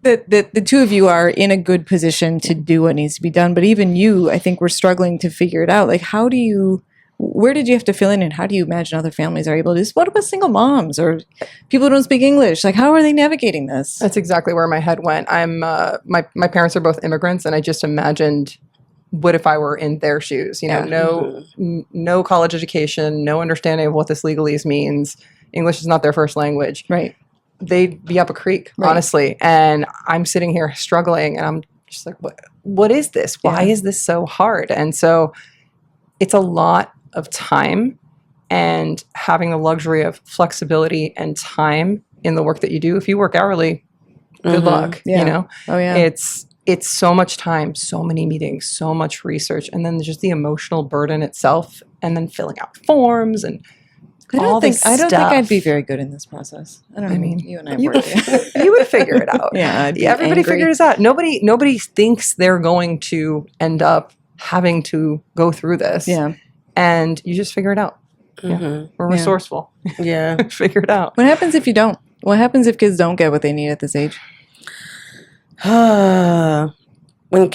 The two of you are in a good position to do what needs to be done. But even you, I think, were struggling to figure it out. Like, where did you have to fill in, and how do you imagine other families are able to do this? What about single moms or people who don't speak English? Like, how are they navigating this? That's exactly where my head went. My parents are both immigrants, and I just imagined, what if I were in their shoes? You know, no college education, no understanding of what this legalese means. English is not their first language. Right. They'd be up a creek, honestly. And I'm sitting here struggling, and I'm just like, what is this? Why is this so hard? And so it's a lot of time, and having the luxury of flexibility and time in the work that you do. If you work hourly, good luck, you know? Oh, yeah. It's so much time, so many meetings, so much research, and then just the emotional burden itself, and then filling out forms and I don't think I'd be very good in this process. I don't know. I mean, you and I you would figure it out. Everybody figures out. Nobody thinks they're going to end up having to go through this. Yeah. And you just figure it out. Yeah. We're resourceful. Yeah. Figure it out. What happens if you don't? What happens if kids don't get what they need at this age? When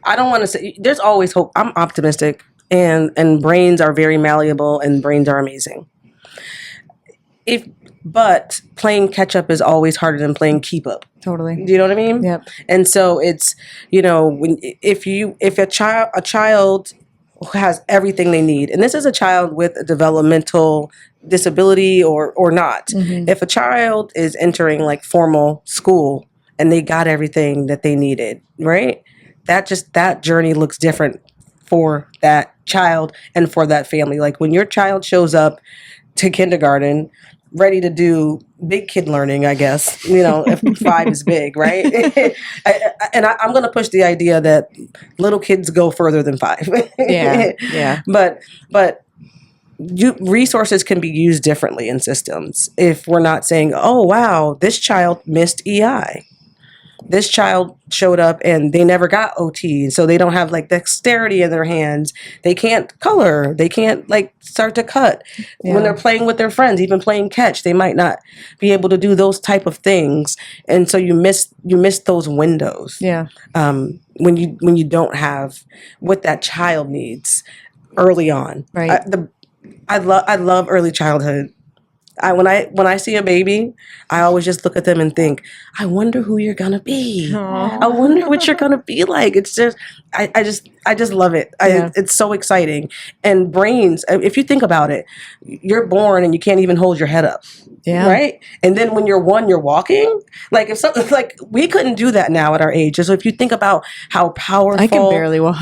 I don't want to say, there's always hope. I'm optimistic, and brains are very malleable, and brains are amazing. But playing catch up is always harder than playing keep up. Totally. Do you know what I mean? Yep. And so it's, you know, if a child has everything they need, and this is a child with a developmental disability or not. If a child is entering like formal school and they got everything that they needed, right? That journey looks different for that child and for that family. Like when your child shows up to kindergarten ready to do big kid learning, I guess, you know, if 5 is big, right? I'm going to push the idea that little kids go further than 5. Yeah. But resources can be used differently in systems. If we're not saying, oh, wow, this child missed EI. this child showed up and they never got OT, so they don't have like dexterity in their hands. They can't color. They can't like start to cut. When they're playing with their friends, even playing catch, they might not be able to do those type of things, and so you miss those windows. When you don't have what that child needs early on. Right. I love early childhood. When I see a baby, I always just look at them and think, I wonder who you're gonna be. Aww. I wonder what you're gonna be like. It's just, I just love it. It's so exciting. And brains, if you think about it, you're born and you can't even hold your head up. Right. And then when you're 1, you're walking. Like if something like we couldn't do that now at our age. So if you think about how powerful, I can barely walk.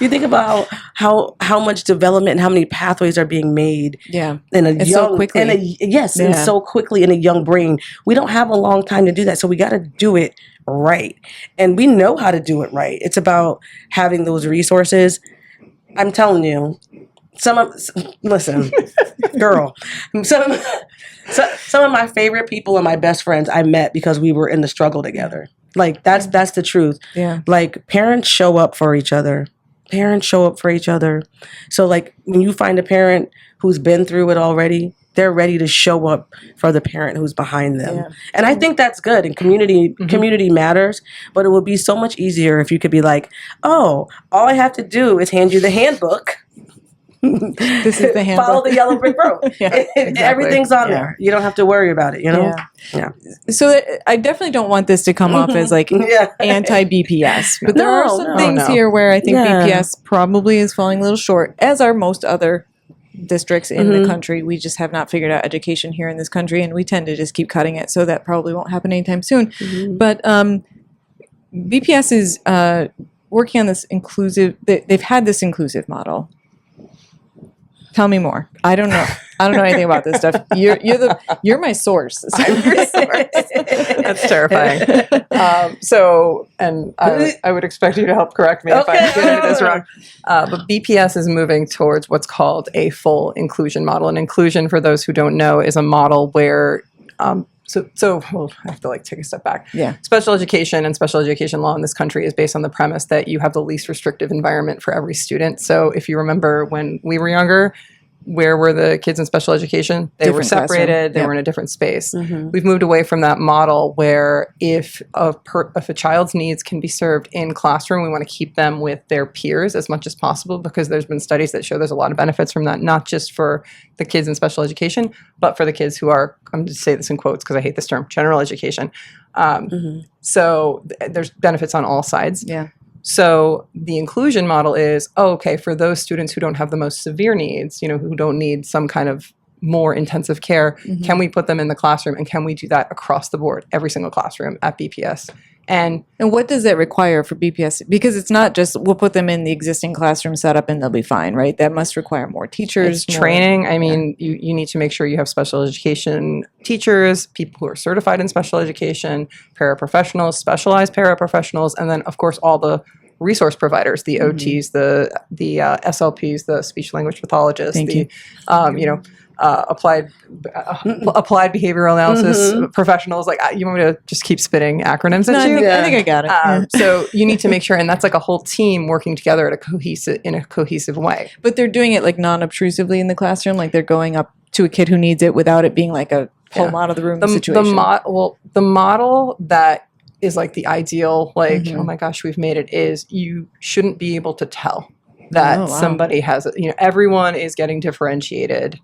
You think about how much development and how many pathways are being made. It's so quickly. And so quickly in a young brain. We don't have a long time to do that. So we got to do it right. And we know how to do it right. It's about having those resources. I'm telling you, listen, girl, some of my favorite people and my best friends I met because we were in the struggle together. Like that's the truth. Like parents show up for each other. So like when you find a parent who's been through it already, they're ready to show up for the parent who's behind them. And I think that's good. And community matters, but it would be so much easier if you could be like, oh, all I have to do is hand you the handbook. This is the handbook. Follow the yellow brick road. Exactly. Everything's on there. You don't have to worry about it, you know? So I definitely don't want this to come off as like anti-BPS. But there are some things here where I think BPS probably is falling a little short, as are most other districts in the country. We just have not figured out education here in this country, and we tend to just keep cutting it. So that probably won't happen anytime soon. But BPS is working on this inclusive, they've had this inclusive model. Tell me more. I don't know anything about this stuff. You're my source. I'm your source. That's terrifying. I would expect you to help correct me if I'm getting this wrong. But BPS is moving towards what's called a full inclusion model. And inclusion, for those who don't know, is a model where So I have to take a step back. Special education and special education law in this country is based on the premise that you have the least restrictive environment for every student. So if you remember when we were younger, where were the kids in special education? They were separated. They were in a different space. We've moved away from that model where if a child's needs can be served in classroom, we want to keep them with their peers as much as possible, because there's been studies that show there's a lot of benefits from that, not just for the kids in special education, but for the kids who are, I'm going to say this in quotes because I hate this term, general education. So there's benefits on all sides. So the inclusion model is, for those students who don't have the most severe needs, who don't need some kind of more intensive care, can we put them in the classroom, and can we do that across the board, every single classroom at BPS? And what does that require for BPS? Because it's not just we'll put them in the existing classroom setup and they'll be fine, right? That must require more teachers, training. I mean, you need to make sure you have special education teachers, people who are certified in special education, paraprofessionals, specialized paraprofessionals, and then of course all the resource providers, the OTs, the SLPs, the speech language pathologists, applied behavioral analysis professionals. You want me to just keep spitting acronyms at you? I think I got it. So you need to make sure, and that's a whole team working together in a cohesive way. But they're doing it non-obtrusively in the classroom, they're going up to a kid who needs it without it being a pull them out of the room situation. The model that is the ideal, oh my gosh, we've made it, is you shouldn't be able to tell that somebody has everyone is getting differentiated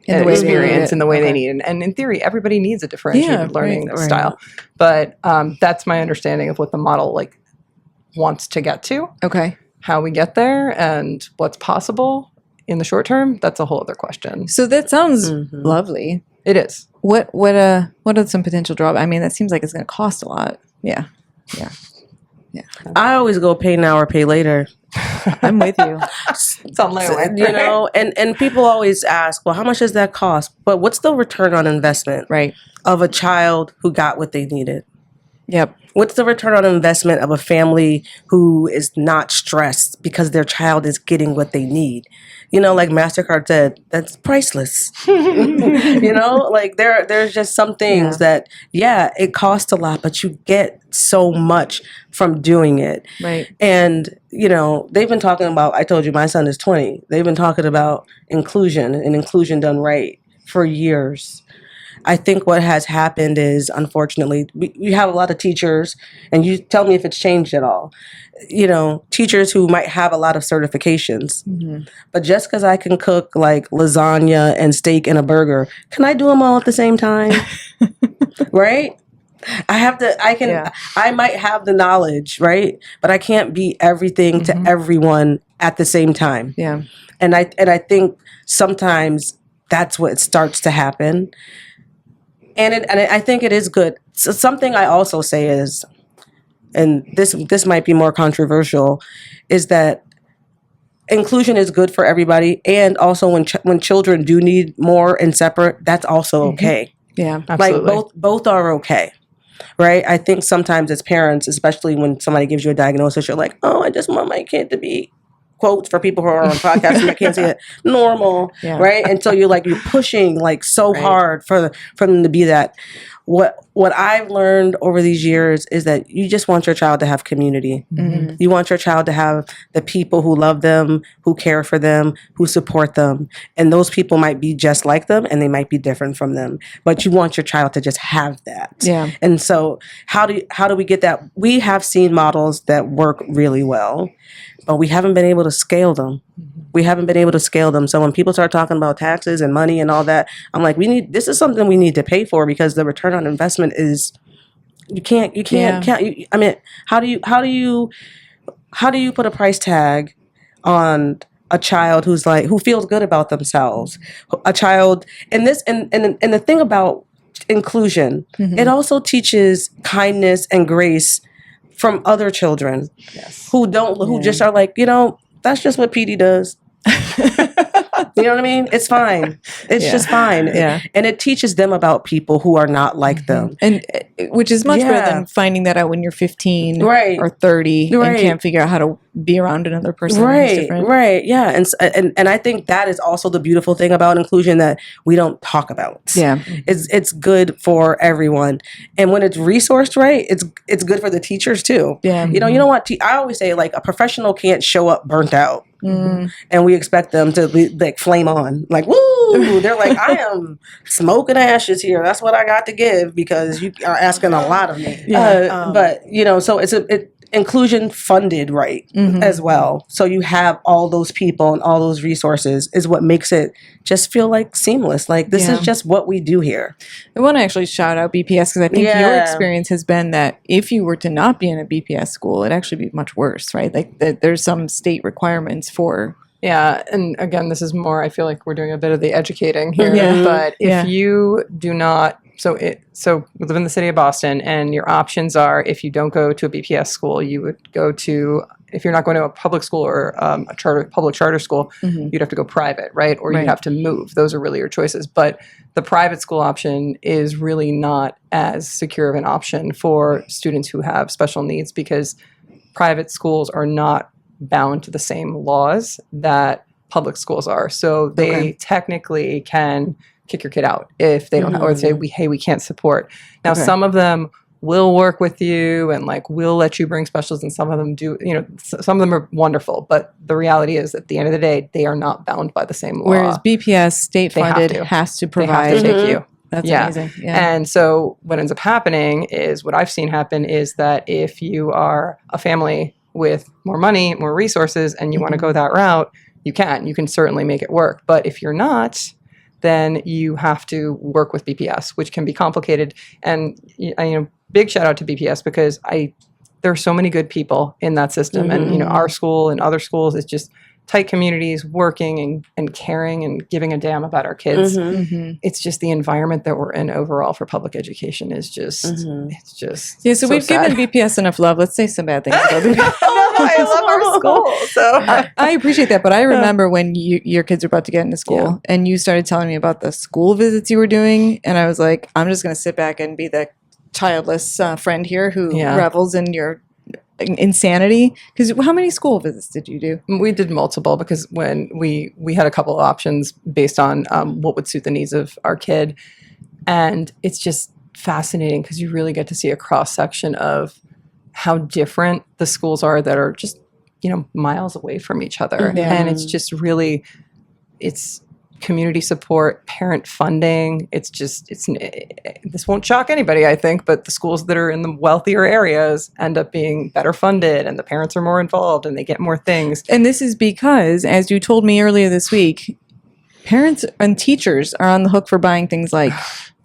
in the experience in the way they need it. And in theory, everybody needs a differentiated learning style. But that's my understanding of what the model wants to get to. Okay. How we get there and what's possible in the short term, that's a whole other question. So that sounds lovely. It is. What are some potential drawbacks? I mean, that seems like it's going to cost a lot. Yeah. I always go pay now or pay later. I'm with you. It's on layaway. And people always ask, well, how much does that cost? But what's the return on investment, right, of a child who got what they needed? Yep. What's the return on investment of a family who is not stressed because their child is getting what they need? You know, like MasterCard said, that's priceless. You know, like there's just some things that, it costs a lot, but you get so much from doing it. Right. And, you know, they've been talking about, I told you my son is 20. They've been talking about inclusion and inclusion done right for years. I think what has happened is, unfortunately, we have a lot of teachers, and you tell me if it's changed at all, you know, teachers who might have a lot of certifications. But just because I can cook like lasagna and steak and a burger, can I do them all at the same time? Right? I might have the knowledge, right? But I can't be everything to everyone at the same time. Yeah. And I think sometimes that's what starts to happen. And I think it is good. So something I also say is, and this might be more controversial, is that inclusion is good for everybody. And also when children do need more and separate, that's also okay. Yeah, absolutely. Like both are okay. Right? I think sometimes as parents, especially when somebody gives you a diagnosis, you're like, oh, I just want my kid to be, quotes for people who are on podcasts and I can't see it, normal, right? And so you're pushing like so hard for them to be that. What I've learned over these years is that you just want your child to have community. You want your child to have the people who love them, who care for them, who support them. And those people might be just like them and they might be different from them. But you want your child to just have that. Yeah. And so how do we get that? We have seen models that work really well, but we haven't been able to scale them. We haven't been able to scale them. So when people start talking about taxes and money and all that, I'm like, this is something we need to pay for, because the return on investment is, you can't, I mean, how do you put a price tag on a child who feels good about themselves? A child, and the thing about inclusion, it also teaches kindness and grace from other children who just are like, that's just what PD does. You know what I mean? It's fine. It's just fine. Yeah. And it teaches them about people who are not like them. And which is much better than finding that out when you're 15 or 30 and can't figure out how to be around another person who's different. Right. Yeah. And I think that is also the beautiful thing about inclusion that we don't talk about. Yeah. It's good for everyone. And when it's resourced right, it's good for the teachers too. Yeah. You know what? I always say, like, a professional can't show up burnt out. And we expect them to be like flame on, like, woo! They're like, I am smoking ashes here. That's what I got to give because you are asking a lot of me. But so it's inclusion funded right as well. So you have all those people and all those resources is what makes it just feel like seamless. Like, this is just what we do here. I want to actually shout out BPS because I think your experience has been that if you were to not be in a BPS school, it'd actually be much worse, right? Like there's some state requirements for. Yeah. And again, this is more, I feel like we're doing a bit of the educating here, but if you do not, so we live in the city of Boston, and your options are, if you don't go to a BPS school, you would go to, if you're not going to a public school or a public charter school, you'd have to go private, right? Or you'd have to move. Those are really your choices. But the private school option is really not as secure of an option for students who have special needs, because private schools are not bound to the same laws that public schools are. So they technically can kick your kid out if they don't or say, we can't support. Now, some of them will work with you and will let you bring specials, and some of them do, some of them are wonderful, but the reality is, at the end of the day, they are not bound by the same law. Whereas BPS, state funded, has to provide. They have to take you. That's amazing. Yeah. And so what ends up happening is, what I've seen happen is that if you are a family with more money, more resources, and you want to go that route, you can certainly make it work. But if you're not, then you have to work with BPS, which can be complicated. And big shout out to BPS, because there are so many good people in that system. And our school and other schools, it's just tight communities working and caring and giving a damn about our kids. It's just the environment that we're in overall for public education is just, it's just so we've sad. given BPS enough love. Let's say some bad things about BPS. I love our school. So I appreciate that. But I remember when your kids were about to get into school and you started telling me about the school visits you were doing. And I was like, I'm just going to sit back and be the childless friend here who revels in your insanity. Because how many school visits did you do? We did multiple, because when we had a couple of options based on what would suit the needs of our kid. And it's just fascinating because you really get to see a cross section of how different the schools are that are just, miles away from each other. Yeah. And it's just really, it's community support, parent funding. It's this won't shock anybody, I think, but the schools that are in the wealthier areas end up being better funded, and the parents are more involved and they get more things. And this is because, as you told me earlier this week, parents and teachers are on the hook for buying things like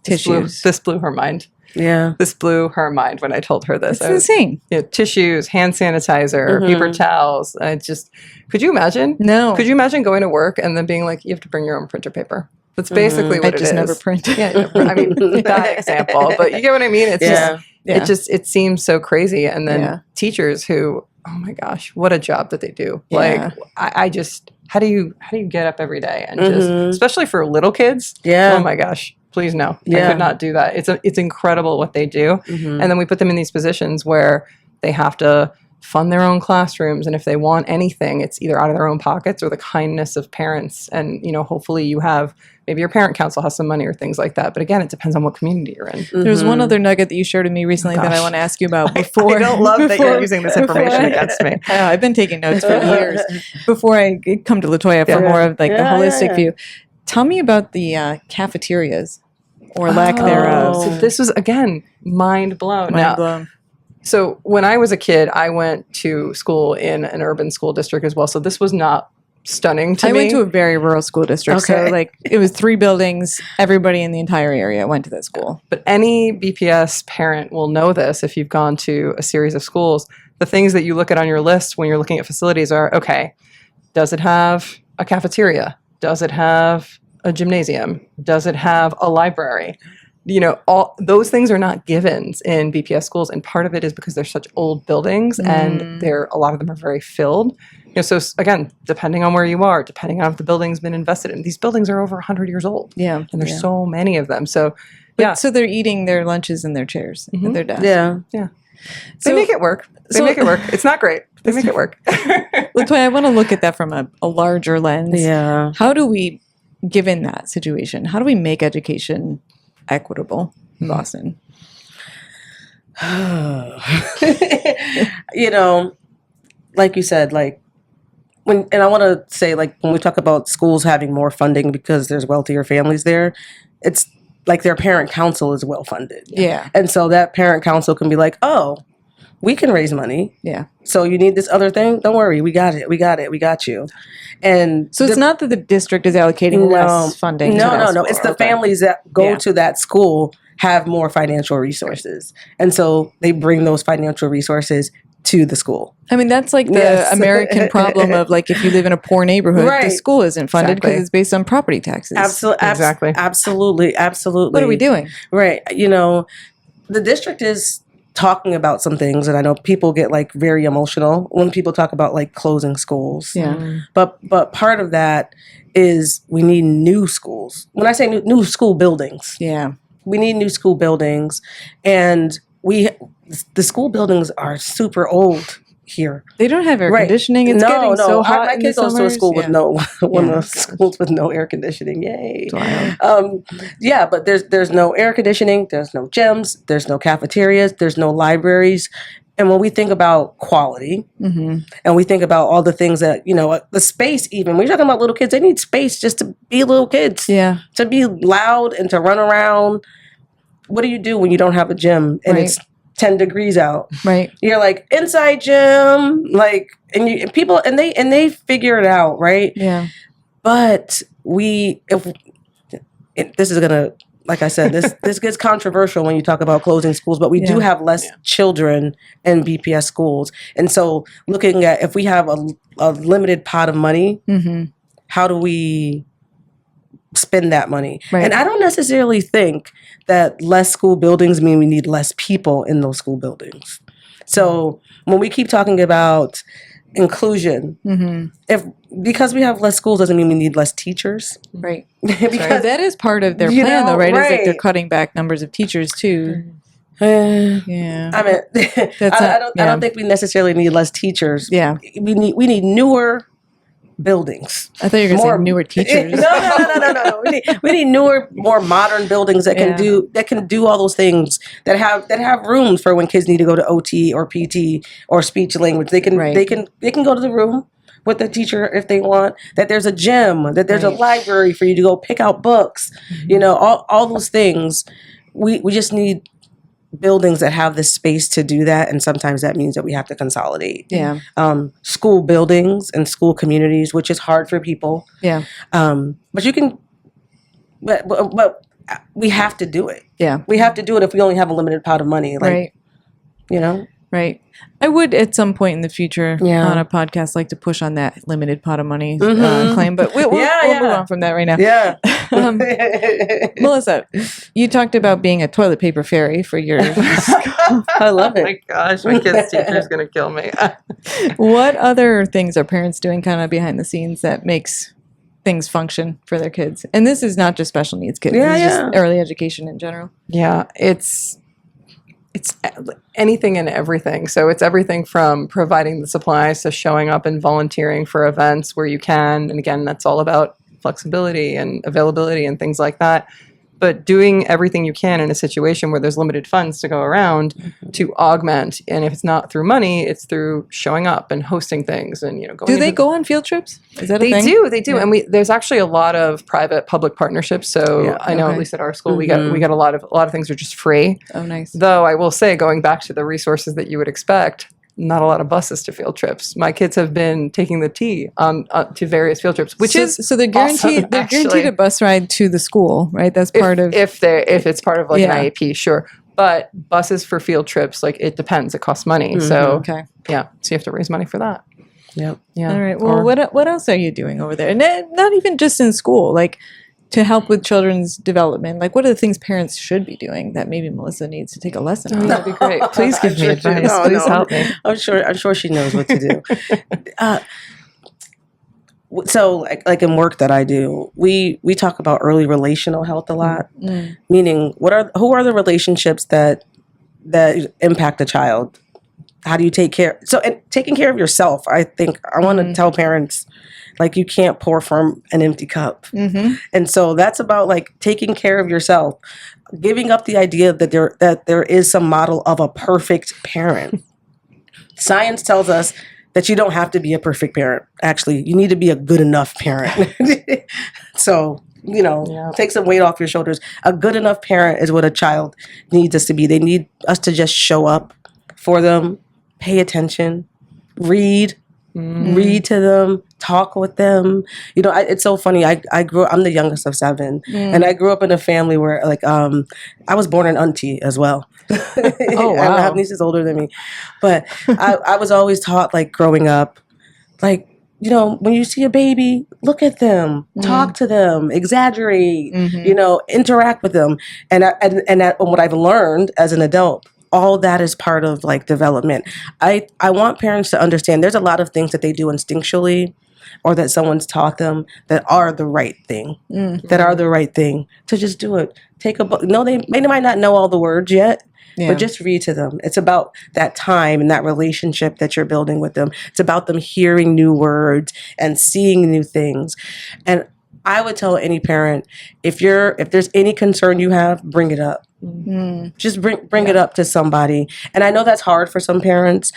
tissues. This blew her mind. Yeah. This blew her mind when I told her this. It's insane. Tissues, hand sanitizer, paper towels. Could you imagine? No. Could you imagine going to work and then being like, you have to bring your own printer paper? That's basically what it is. I just never print. Yeah, I mean, that example. But you get what I mean? It's it seems so crazy. And then teachers who, oh my gosh, what a job that they do. Yeah. Like, how do you get up every day and just, especially for little kids? Yeah. Oh my gosh. Please no. Yeah. I could not do that. It's incredible what they do. And then we put them in these positions where they have to fund their own classrooms. And if they want anything, it's either out of their own pockets or the kindness of parents. And, hopefully you have, maybe your parent council has some money or things like that. But again, it depends on what community you're in. There's one other nugget that you shared with me recently that I want to ask you about before. I don't love that you're using this information against me. I've been taking notes for years before I come to LaToya for more of the holistic view. Tell me about the cafeterias or lack thereof. So this was, again, mind blown. Mind blown. So when I was a kid, I went to school in an urban school district as well. So this was not stunning to me. I went to a very rural school district. Okay. So it was 3 buildings. Everybody in the entire area went to that school. But any BPS parent will know this if you've gone to a series of schools. The things that you look at on your list when you're looking at facilities are, okay, does it have a cafeteria? Does it have a gymnasium? Does it have a library? All those things are not givens in BPS schools, and part of it is because they're such old buildings, and a lot of them are very filled. So again, depending on where you are, depending on if the building's been invested in, these buildings are over 100 years old. Yeah, and there's so many of them. So so they're eating their lunches in their chairs, at their desks. Yeah. They make it work. Make it work. It's not great. They make it work. LaToya, I want to look at that from a larger lens. Yeah. How do we, given that situation, how do we make education equitable in Boston? Like you said, and I want to say, when we talk about schools having more funding because there's wealthier families there, it's like their parent council is well funded. Yeah. And so that parent council can be like, oh, we can raise money. Yeah. So you need this other thing? Don't worry. We got it. We got you. And so it's not that the district is allocating less funding. No. It's the families that go to that school have more financial resources. And so they bring those financial resources to the school. I mean, that's like the American problem of if you live in a poor neighborhood, the school isn't funded because it's based on property taxes. Absolutely. What are we doing? Right. The district is talking about some things, and I know people get very emotional when people talk about closing schools. Yeah. But part of that is we need new schools. When I say new school buildings. Yeah. We need new school buildings, and the school buildings are super old here. They don't have air conditioning. It's getting so hot. My kid goes to a school with one of those schools with no air conditioning. Yay! But there's no air conditioning. There's no gyms. There's no cafeterias. There's no libraries. And when we think about quality, and we think about all the things that the space, even when you're talking about little kids, they need space just to be little kids. Yeah, to be loud and to run around. What do you do when you don't have a gym and it's 10 degrees out? Right. You're inside gym, and people they figure it out, right? Yeah. But this is gonna, like I said, this gets controversial when you talk about closing schools, but we do have less children in BPS schools. And so looking at if we have a limited pot of money, how do we spend that money? Right. And I don't necessarily think that less school buildings mean we need less people in those school buildings. So when we keep talking about inclusion, because we have less schools doesn't mean we need less teachers. Right. Because that is part of their plan, though, right? Is that they're cutting back numbers of teachers too. Yeah. I mean, I don't think we necessarily need less teachers. Yeah. We need newer buildings. I thought you were going to say newer teachers. No. We need newer, more modern buildings that can do all those things, that have rooms for when kids need to go to OT or PT or speech language. They can go to the room with the teacher if they want. That there's a gym, that there's a library for you to go pick out books. Mm-hmm. All those things. We just need buildings that have the space to do that, and sometimes that means that we have to consolidate. Yeah. School buildings and school communities, which is hard for people. Yeah. But you can, but we have to do it. Yeah. We have to do it if we only have a limited pot of money. Like, Right. I would at some point in the future on a podcast like to push on that limited pot of money claim, but we'll move on from that right now. Yeah. Melissa, you talked about being a toilet paper fairy for your I love it. Oh my gosh, my kid's teacher is going to kill me. What other things are parents doing kind of behind the scenes that makes things function for their kids? And this is not just special needs kids. This is just early education in general. Yeah, it's anything and everything. So it's everything from providing the supplies to showing up and volunteering for events where you can. And again, that's all about flexibility and availability and things like that. But doing everything you can in a situation where there's limited funds to go around to augment. And if it's not through money, it's through showing up and hosting things and going. Do they go on field trips? Is that a thing? They do. Yeah. And there's actually a lot of private public partnerships. So I know at least at our school we got a lot of things are just free. Oh, nice. Though I will say, going back to the resources that you would expect, not a lot of buses to field trips. My kids have been taking the T to various field trips, which is so they're guaranteed. Awesome, they're guaranteed a bus ride to the school, right? That's part of if it's part of like an IEP, sure. But buses for field trips, like it depends. It costs money, so so you have to raise money for that. Yep. Yeah. All right. Well, what else are you doing over there? And not even just in school, like to help with children's development. Like, what are the things parents should be doing that maybe Melissa needs to take a lesson on? That'd be great. Please give me advice. Please help me. I'm sure she knows what to do. So, like in work that I do, we talk about early relational health a lot. Meaning, who are the relationships that impact a child? How do you take care? So, and taking care of yourself, I think I want to tell parents, like, you can't pour from an empty cup. And so that's about like taking care of yourself, giving up the idea that there is some model of a perfect parent. Science tells us that you don't have to be a perfect parent. Actually, you need to be a good enough parent. So, take some weight off your shoulders. A good enough parent is what a child needs us to be. They need us to just show up for them, pay attention, read to them, talk with them. It's so funny. I'm the youngest of 7, and I grew up in a family where, like, I was born an auntie as well. Oh, wow. I have nieces older than me, but I was always taught, like, growing up, like, when you see a baby, look at them, talk to them, exaggerate, interact with them, and what I've learned as an adult. All that is part of, like, development. I want parents to understand there's a lot of things that they do instinctually or that someone's taught them that are the right thing, to just do it. Take a book. No, they might not know all the words yet, but just read to them. It's about that time and that relationship that you're building with them. It's about them hearing new words and seeing new things. And I would tell any parent, if there's any concern you have, bring it up. Just bring it up to somebody. And I know that's hard for some parents.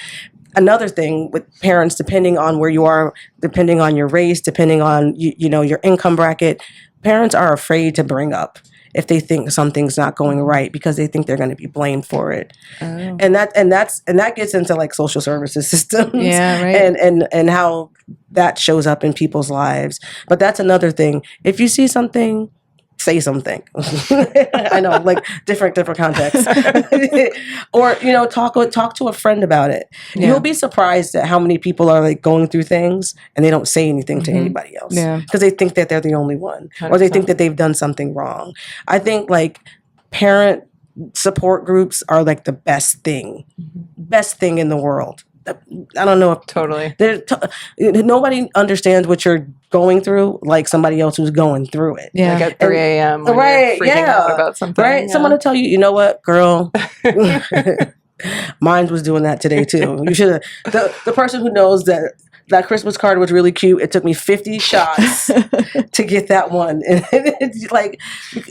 Another thing with parents, depending on where you are, depending on your race, depending on your income bracket, parents are afraid to bring up if they think something's not going right because they think they're going to be blamed for it. Oh. And that gets into, like, social services systems, and how that shows up in people's lives. But that's another thing. If you see something, say something. I know, like, different contexts. Or, talk to a friend about it. Yeah. You'll be surprised at how many people are, like, going through things and they don't say anything to anybody else. Because they think that they're the only one. 100%. Or they think that they've done something wrong. I think, like, parent support groups are, like, the best thing in the world. I don't know if Totally. Nobody understands what you're going through like somebody else who's going through it. Yeah. Like at 3 a.m. when Right. you're freaking out about something. Right. Yeah. Someone will tell you, you know what, girl, mine was doing that today too. You should have, the person who knows that Christmas card was really cute. It took me 50 shots to get that one. And it's like,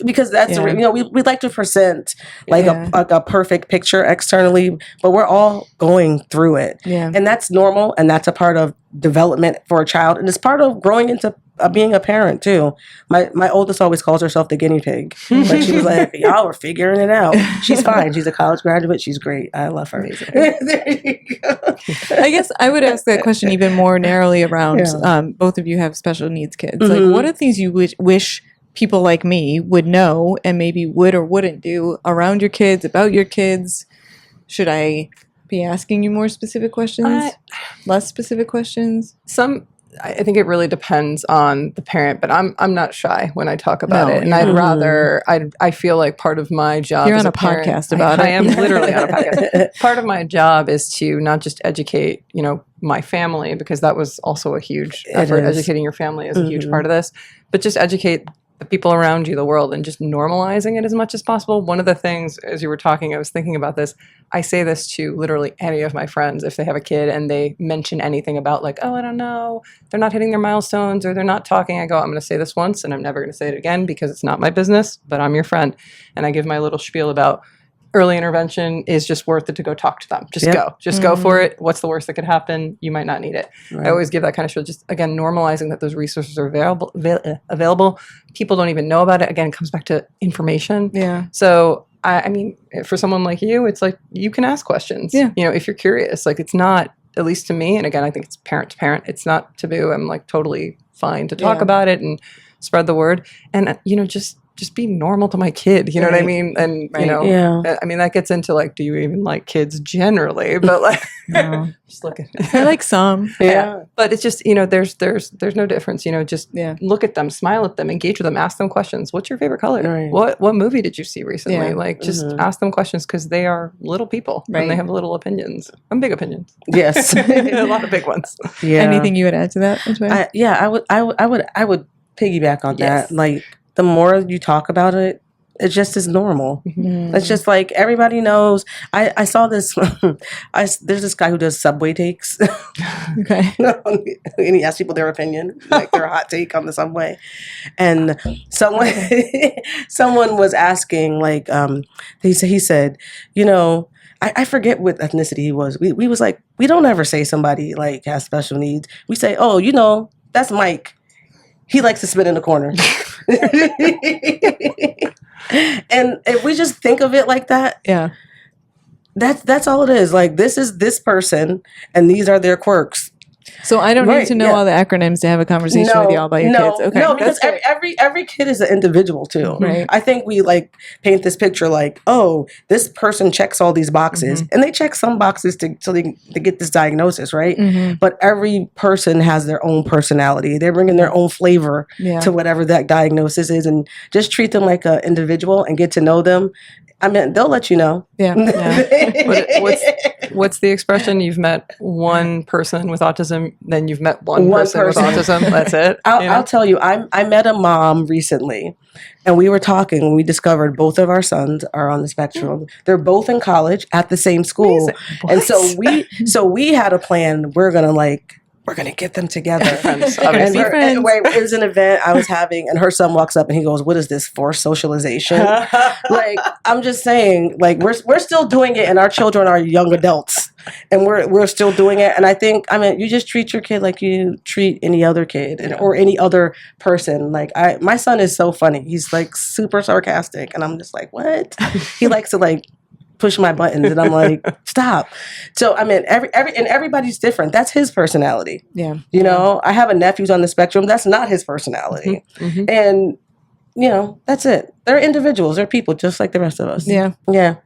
because that's, we like to present like a perfect picture externally, but we're all going through it. Yeah. And that's normal. And that's a part of development for a child. And it's part of growing into being a parent too. My oldest always calls herself the guinea pig. But she was like, y'all were figuring it out. She's fine. She's a college graduate. She's great. I love her. There you go. I guess I would ask that question even more narrowly around both of you have special needs kids. Like, what are things you wish people like me would know and maybe would or wouldn't do around your kids, about your kids? Should I be asking you more specific questions? Less specific questions? I think it really depends on the parent, but I'm not shy when I talk about it, and I'd rather I feel like part of my job. You're as on a parent, podcast about it. I am literally on a podcast. Part of my job is to not just educate, my family, because that was also a huge effort. Educating your family is a huge part of this, but just educate the people around you, the world, and just normalizing it as much as possible. One of the things, as you were talking, I was thinking about this. I say this to literally any of my friends if they have a kid and they mention anything about like, oh, I don't know, they're not hitting their milestones or they're not talking. I go, I'm going to say this once and I'm never going to say it again because it's not my business, but I'm your friend. And I give my little spiel about early intervention is just worth it to go talk to them. Just go for it. What's the worst that could happen? You might not need it. Right. I always give that kind of spiel, just again, normalizing that those resources are available. People don't even know about it. Again, it comes back to information. Yeah. So I mean, for someone like you, it's like, you can ask questions, if you're curious, like it's not, at least to me. And again, I think it's parent to parent. It's not taboo. I'm like totally fine to talk about it and spread the word. And, just be normal to my kid, you know what I mean? And, I mean, that gets into like, do you even like kids generally? But like, just look at I like some. Yeah. But it's just, there's no difference, just look at them, smile at them, engage with them, ask them questions. What's your favorite color? Right. What movie did you see recently? Yeah. Like, just ask them questions because they are little people and they have little opinions. And big opinions. Yes. A lot of big ones. Yeah. Anything you would add to that? I would piggyback on that. Like, the more you talk about it, it just is normal. Mm-hmm. It's just like everybody knows. I saw this. There's this guy who does subway takes. Okay. And he asks people their opinion, like their hot take on the subway. And someone was asking, like, he said, I forget what ethnicity he was. We was like, we don't ever say somebody like has special needs. We say, oh, that's Mike. He likes to spit in the corner. And if we just think of it like that, that's all it is. Like, this is this person and these are their quirks. So I don't need to know all the acronyms to have a conversation with y'all about your kids. Okay. No, because every kid is an individual too. Right. I think we like paint this picture like, oh, this person checks all these boxes, and they check some boxes to get this diagnosis, right? Mm-hmm. But every person has their own personality. They're bringing their own flavor to whatever that diagnosis is, and just treat them like an individual and get to know them. I mean, they'll let you know. Yeah. What's the expression? You've met one person with autism, then you've met one person with autism. That's it. I'll tell you, I met a mom recently, and we were talking, and we discovered both of our sons are on the spectrum. They're both in college at the same school. And so we had a plan. We're going to get them together. Friends, it was an event I was having, and her son walks up and he goes, "What is this, forced socialization?" Like, I'm just saying, like, we're still doing it, and our children are young adults, and we're still doing it. And I think, you just treat your kid like you treat any other kid or any other person. Like, my son is so funny. He's like super sarcastic, and I'm just like, what? He likes to like push my buttons, and I'm like, stop. So everybody's different. That's his personality. Yeah. I have a nephew who's on the spectrum. That's not his personality. Mm-hmm. And that's it. They're individuals. They're people just like the rest of us. Yeah. Yeah.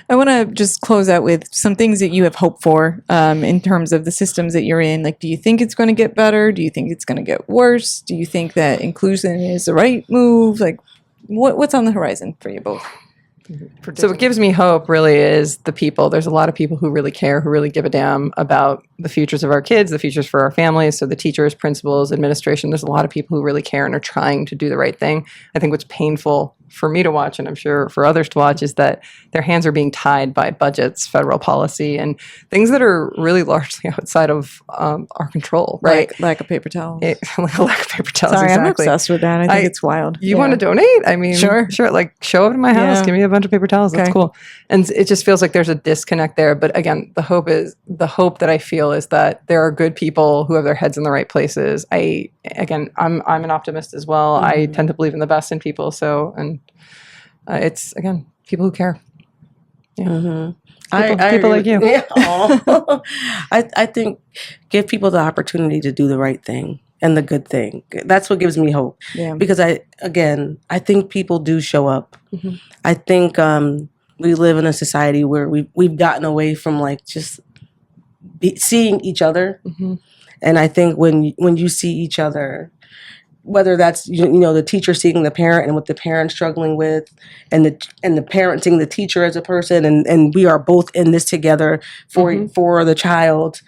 I want to just close out with some things that you have hope for in terms of the systems that you're in. Like, do you think it's going to get better? Do you think it's going to get worse? Do you think that inclusion is the right move? Like, what's on the horizon for you both? So what gives me hope really is the people. There's a lot of people who really care, who really give a damn about the futures of our kids, the futures for our families. So the teachers, principals, administration, there's a lot of people who really care and are trying to do the right thing. I think what's painful for me to watch, and I'm sure for others to watch, is that their hands are being tied by budgets, federal policy, and things that are really largely outside of our control, right? Lack of paper towels. Lack of paper towels, Sorry, exactly. I'm obsessed with that. I think it's wild. You want to donate? I mean, sure. Like, show up at my house, give me a bunch of paper towels. That's cool. And it just feels like there's a disconnect there. But again, the hope that I feel is that there are good people who have their heads in the right places. I'm an optimist as well. Mm-hmm. I tend to believe in the best in people. So, and it's, again, people who care. Yeah. Mm-hmm. People like you. Yeah. I think give people the opportunity to do the right thing and the good thing. That's what gives me hope. Yeah. Because I think people do show up. Mm-hmm. I think we live in a society where we've gotten away from like just seeing each other. Mm-hmm. And I think when you see each other, whether that's the teacher seeing the parent and what the parent's struggling with, and the parent seeing the teacher as a person, and we are both in this together for the child.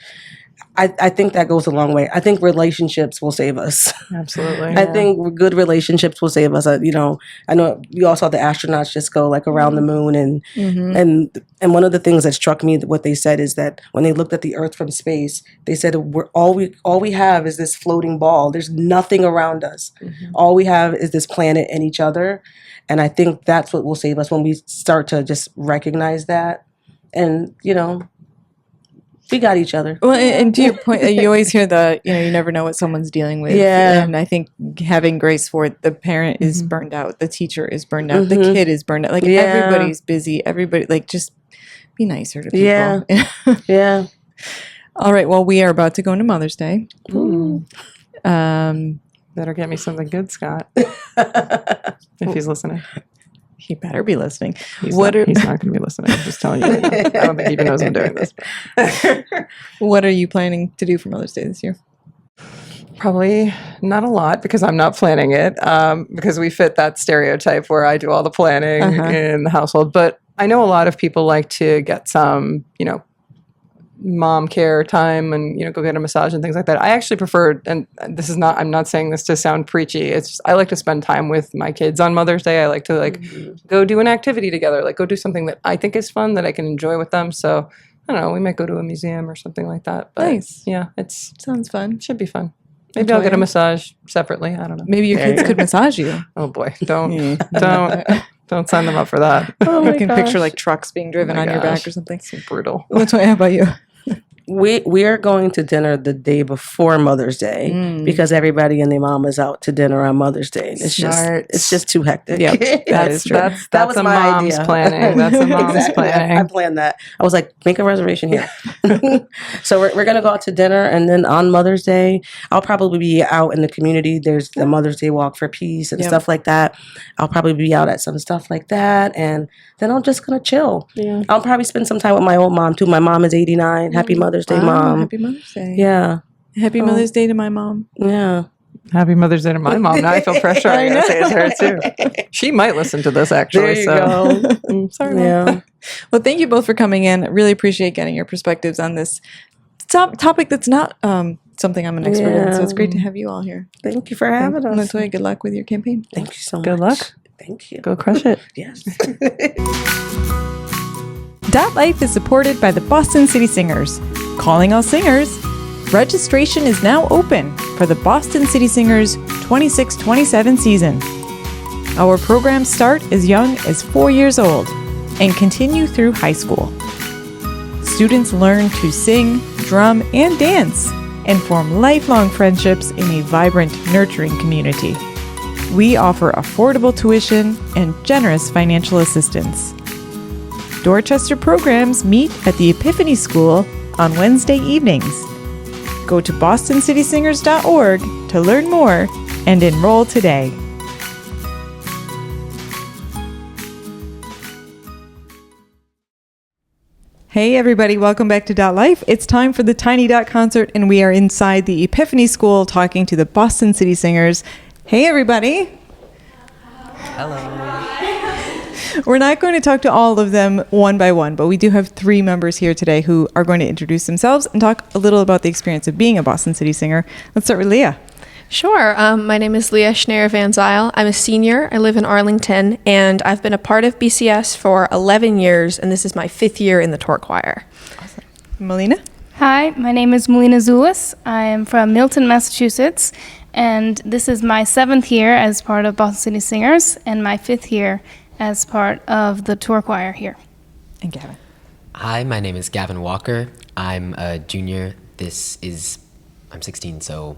I think that goes a long way. I think relationships will save us. Absolutely. I think good relationships will save us. I know you all saw the astronauts just go like around the moon, and one of the things that struck me, what they said is that when they looked at the Earth from space, they said all we have is this floating ball. There's nothing around us. Mm-hmm. All we have is this planet and each other, and I think that's what will save us when we start to just recognize that, and we got each other. Well, and to your point, you always hear you never know what someone's dealing with. Yeah. And I think having grace for it, the parent is burned out, the teacher is burned out, the kid is burned out. Like everybody's busy. Everybody, like, just be nicer to people. Yeah. Yeah. All right. Well, we are about to go into Mother's Day. Ooh. Better get me something good, Scott. If he's listening. He better be listening. He's not going to be listening. I'm just telling you right now. I don't think he even knows I'm doing this. What are you planning to do for Mother's Day this year? Probably not a lot, because I'm not planning it, because we fit that stereotype where I do all the planning in the household. But I know a lot of people like to get some, mom care time and, go get a massage and things like that. I actually prefer, and I'm not saying this to sound preachy. It's just, I like to spend time with my kids on Mother's Day. I like to go do an activity together, like go do something that I think is fun that I can enjoy with them. So I don't know, we might go to a museum or something like that. But nice. Yeah, sounds fun. Should be fun. Maybe I'll get a massage separately. I don't know. Maybe your kids could massage you. Oh boy, don't sign them up for that. I can picture like trucks being driven on your back or something. It's brutal. How about you? We are going to dinner the day before Mother's Day because everybody and their mom is out to dinner on Mother's Day. It's just too hectic. Yeah, that is true. That was my mom's idea. Planning. That's a mom's planning. I planned that. I was like, make a reservation here. So we're going to go out to dinner, and then on Mother's Day, I'll probably be out in the community. There's the Mother's Day Walk for Peace and stuff like that. I'll probably be out at some stuff like that, and then I'm just going to chill. Yeah. I'll probably spend some time with my old mom too. My mom is 89. Happy Mother's Day, Mom. Happy Mother's Day. Yeah. Happy Mother's Day to my mom. Yeah. Happy Mother's Day to my mom. Now I feel pressure. I gotta say it to her too. She might listen to this actually. There you go. Sorry, Mom. Well, thank you both for coming in. Really appreciate getting your perspectives on this topic that's not something I'm an expert in. So it's great to have you all here. Thank you for having us. Latoya, good luck with your campaign. Thank you so much. Good luck. Thank you. Go crush it. Yes. Dot Life is supported by the Boston City Singers. Calling all singers. Registration is now open for the Boston City Singers 26-27 season. Our programs start as young as 4 years old and continue through high school. Students learn to sing, drum, and dance, and form lifelong friendships in a vibrant, nurturing community. We offer affordable tuition and generous financial assistance. Dorchester programs meet at the Epiphany School on Wednesday evenings. Go to bostoncitysingers.org to learn more and enroll today. Hey everybody, welcome back to Dot Life. It's time for the Tiny Dot concert, and we are inside the Epiphany School talking to the Boston City Singers. Hey everybody. Hello. We're not going to talk to all of them one by one, but we do have 3 members here today who are going to introduce themselves and talk a little about the experience of being a Boston City singer. Let's start with Leah. Sure. My name is Leah Schneier Van Zyl. I'm a senior. I live in Arlington, and I've been a part of BCS for 11 years, and this is my 5th year in the tour choir. Awesome. Melina? Hi, my name is Melina Zulis. I am from Milton, Massachusetts, and this is my 7th year as part of Boston City Singers and my 5th year as part of the tour choir here. And Gavin? Hi, my name is Gavin Walker. I'm a junior. I'm 16, so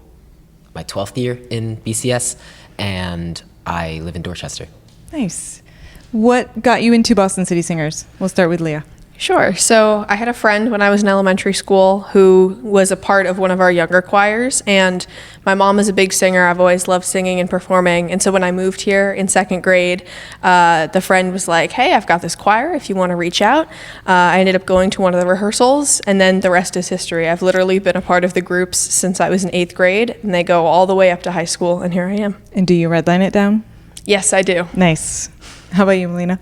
my 12th year in BCS, and I live in Dorchester. Nice. What got you into Boston City Singers? We'll start with Leah. Sure. So I had a friend when I was in elementary school who was a part of one of our younger choirs, and my mom is a big singer. I've always loved singing and performing, and so when I moved here in 2nd grade, the friend was like, hey, I've got this choir if you want to reach out. I ended up going to one of the rehearsals, and then the rest is history. I've literally been a part of the groups since I was in 8th grade, and they go all the way up to high school, and here I am. And do you redline it down? Yes, I do. Nice. How about you, Melina?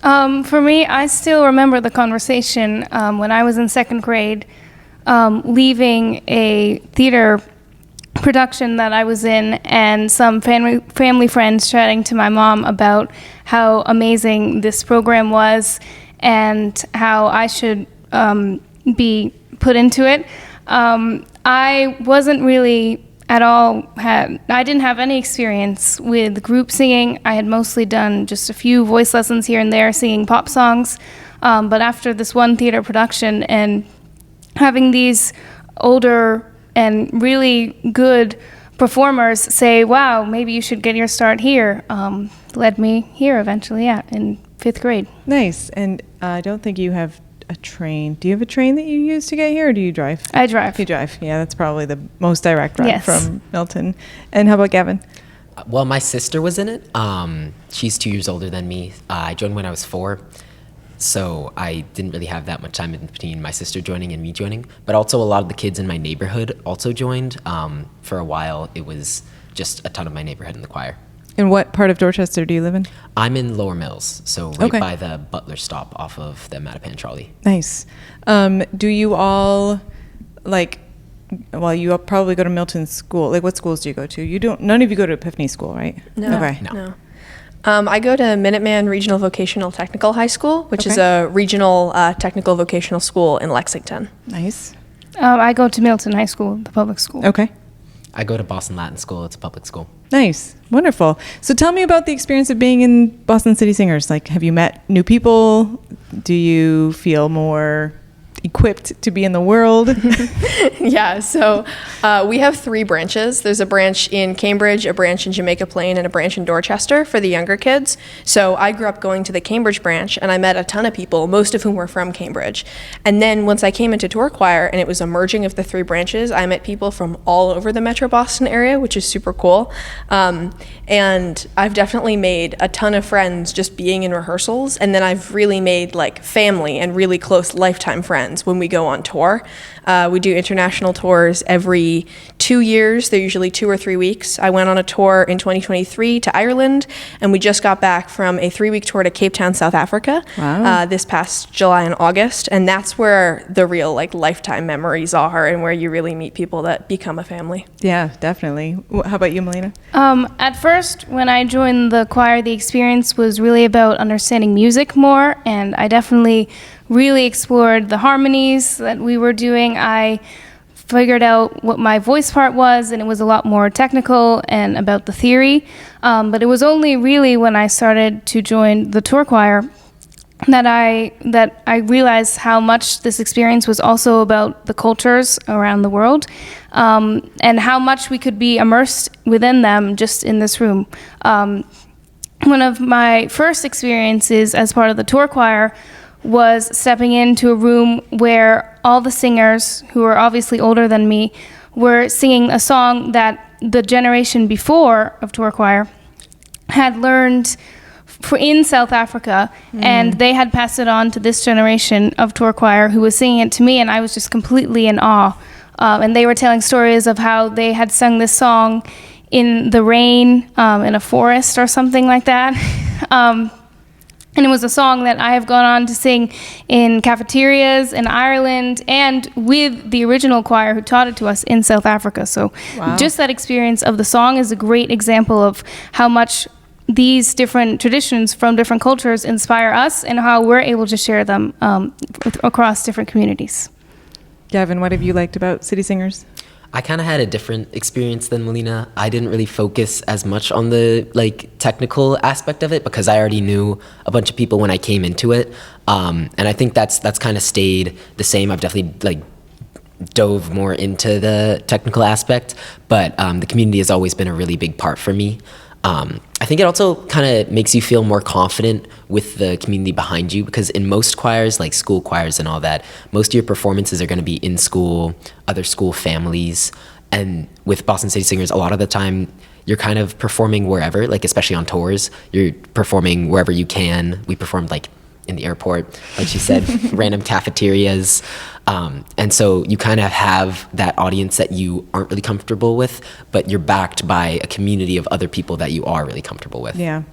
For me, I still remember the conversation when I was in 2nd grade, leaving a theater production that I was in, and some family friends chatting to my mom about how amazing this program was and how I should be put into it. I wasn't really I didn't have any experience with group singing. I had mostly done just a few voice lessons here and there, singing pop songs. But after this one theater production and having these older and really good performers say, wow, maybe you should get your start here, led me here eventually, in 5th grade. Nice. And I don't think you have a train. Do you have a train that you use to get here, or do you drive? I drive. You drive. Yeah, that's probably the most direct route Yes. from Milton. And how about Gavin? Well, my sister was in it. She's 2 years older than me. I joined when I was 4, so I didn't really have that much time in between my sister joining and me joining. But also a lot of the kids in my neighborhood also joined. For a while, it was just a ton of my neighborhood in the choir. In what part of Dorchester do you live in? I'm in Lower Mills, so right by the Butler stop off of the Mattapan trolley. Nice. Do you all, you probably go to Milton School. What schools do you go to? None of you go to Epiphany School, right? No. Okay. No. I go to Minuteman Regional Vocational Technical High School, which is a regional technical vocational school in Lexington. Nice. I go to Milton High School, the public school. Okay. I go to Boston Latin School. It's a public school. Nice. Wonderful. So tell me about the experience of being in Boston City Singers. Have you met new people? Do you feel more equipped to be in the world? Yeah, so we have 3 branches. There's a branch in Cambridge, a branch in Jamaica Plain, and a branch in Dorchester for the younger kids. So I grew up going to the Cambridge branch, and I met a ton of people, most of whom were from Cambridge. And then once I came into tour choir, and it was a merging of the 3 branches, I met people from all over the Metro Boston area, which is super cool. And I've definitely made a ton of friends just being in rehearsals, and then I've really made family and really close lifetime friends when we go on tour. We do international tours every 2 years. They're usually 2 or 3 weeks. I went on a tour in 2023 to Ireland, and we just got back from a 3-week tour to Cape Town, South Africa. Wow. This past July and August, and that's where the real lifetime memories are, and where you really meet people that become a family. Yeah, definitely. How about you, Melina? At first, when I joined the choir, the experience was really about understanding music more, and I definitely really explored the harmonies that we were doing. I figured out what my voice part was, and it was a lot more technical and about the theory. But it was only really when I started to join the tour choir that I realized how much this experience was also about the cultures around the world, and how much we could be immersed within them just in this room. One of my first experiences as part of the tour choir was stepping into a room where all the singers, who are obviously older than me, were singing a song that the generation before of tour choir had learned in South Africa, and they had passed it on to this generation of tour choir who was singing it to me, and I was just completely in awe. And they were telling stories of how they had sung this song in the rain, in a forest or something like that. And it was a song that I have gone on to sing in cafeterias in Ireland and with the original choir who taught it to us in South Africa. So just that experience of the song is a great example of how much these different traditions from different cultures inspire us and how we're able to share them across different communities. Gavin, what have you liked about City Singers? I kind of had a different experience than Melina. I didn't really focus as much on the technical aspect of it because I already knew a bunch of people when I came into it, and I think that's kind of stayed the same. I've definitely dove more into the technical aspect, but the community has always been a really big part for me. I think it also kind of makes you feel more confident with the community behind you, because in most choirs, like school choirs and all that, most of your performances are going to be in school, other school families. And with Boston City Singers, a lot of the time you're kind of performing wherever, especially on tours, you're performing wherever you can. We performed in the airport, like she said, random cafeterias. And so you kind of have that audience that you aren't really comfortable with, but you're backed by a community of other people that you are really comfortable with. Yeah.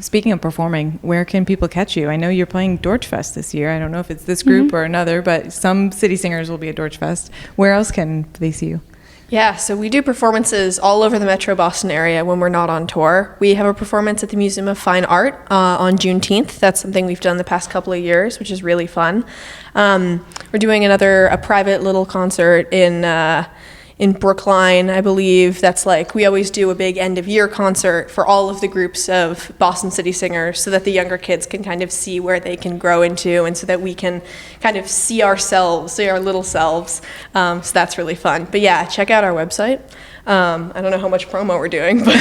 Speaking of performing, where can people catch you? I know you're playing Dorchfest this year. I don't know if it's this group or another, but some City Singers will be at Dorchfest. Where else can they see you? Yeah, so we do performances all over the Metro Boston area when we're not on tour. We have a performance at the Museum of Fine Art on Juneteenth. That's something we've done the past couple of years, which is really fun. We're doing a private little concert in Brookline, I believe. That's we always do a big end of year concert for all of the groups of Boston City Singers so that the younger kids can kind of see where they can grow into, and so that we can kind of see ourselves, see our little selves. So that's really fun. But yeah, check out our website. I don't know how much promo we're doing, but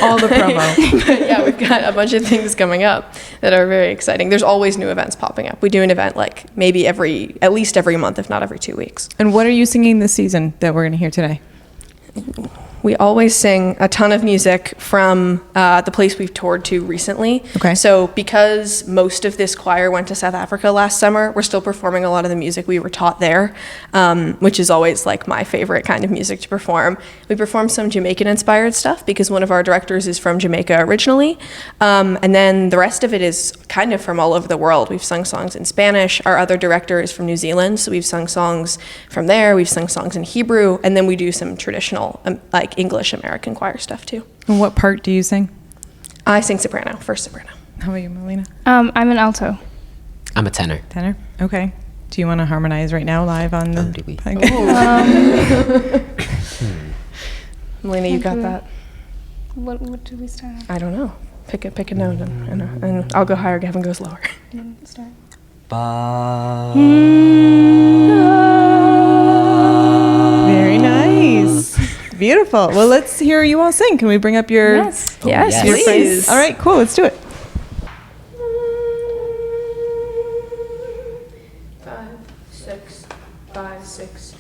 all the promo. But yeah, we've got a bunch of things coming up that are very exciting. There's always new events popping up. We do an event maybe at least every month, if not every 2 weeks. And what are you singing this season that we're going to hear today? We always sing a ton of music from the place we've toured to recently. Okay. So because most of this choir went to South Africa last summer, we're still performing a lot of the music we were taught there, which is always my favorite kind of music to perform. We perform some Jamaican-inspired stuff because one of our directors is from Jamaica originally, and then the rest of it is kind of from all over the world. We've sung songs in Spanish. Our other director is from New Zealand, so we've sung songs from there. We've sung songs in Hebrew, and then we do some traditional English American choir stuff too. And what part do you sing? I sing soprano, first soprano. How about you, Melina? I'm an alto. I'm a tenor. Tenor? Okay. Do you want to harmonize right now live on the Melina, you got that? What do we start on? I don't know. Pick a note and I'll go higher, Gavin goes lower. Start. Ba. Very nice. Beautiful. Well, let's hear you all sing. Can we bring up your Yes, yes. your Please. friends? All right, cool. Let's do it. 5, 6, 5, 6.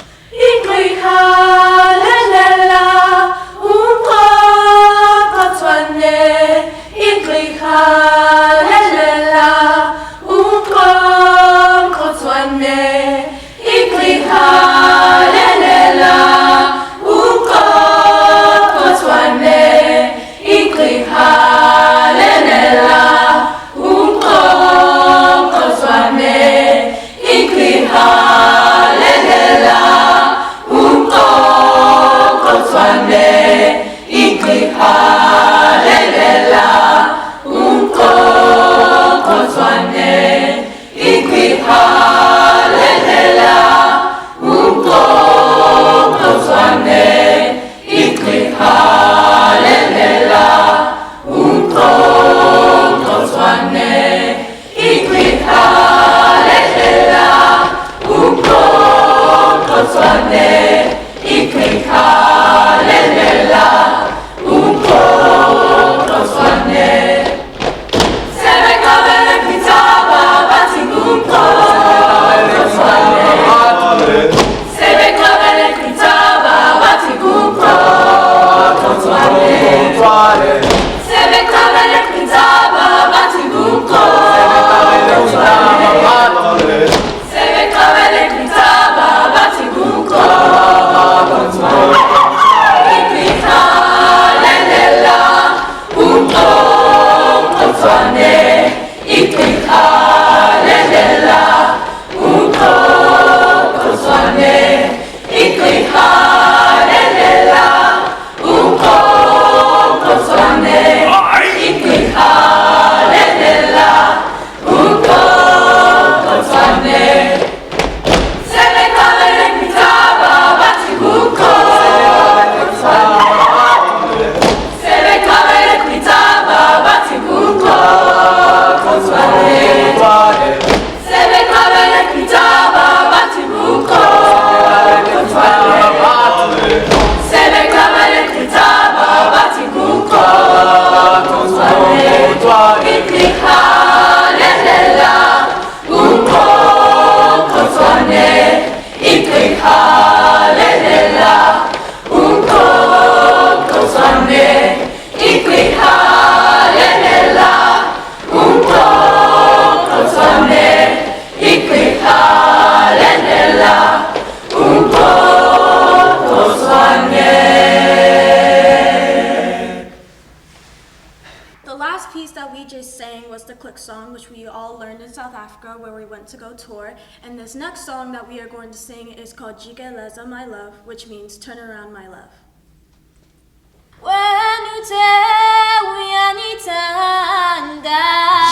Song, which we all learned in South Africa where we went to go tour, and this next song that we are going to sing is called Jikeleza My Love, which means turn around my love.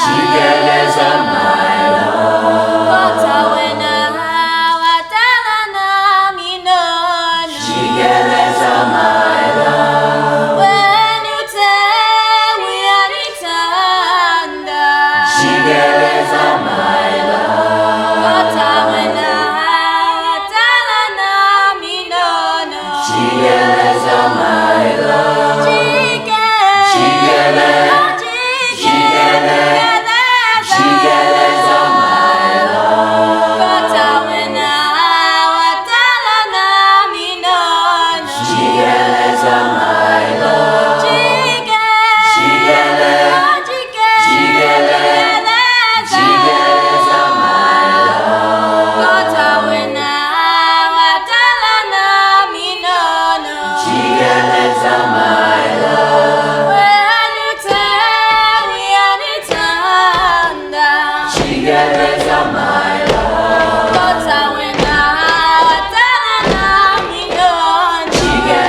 Jikeleza my love, Jikeleza my love. Jikeleza my love, Jikeleza my love, Jikeleza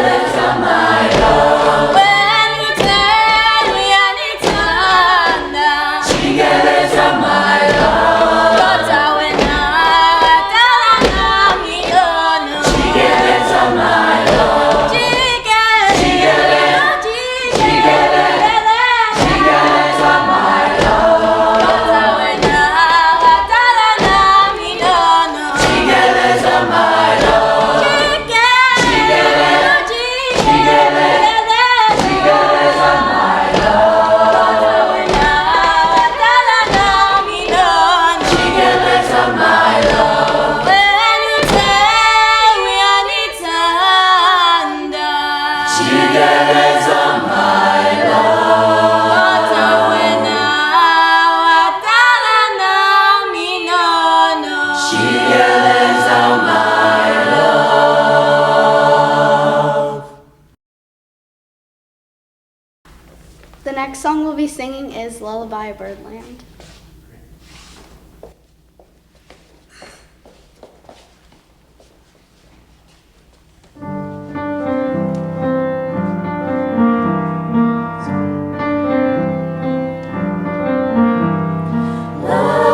my love, Jikeleza my love, The next song we'll be singing is Lullaby Birdland. Love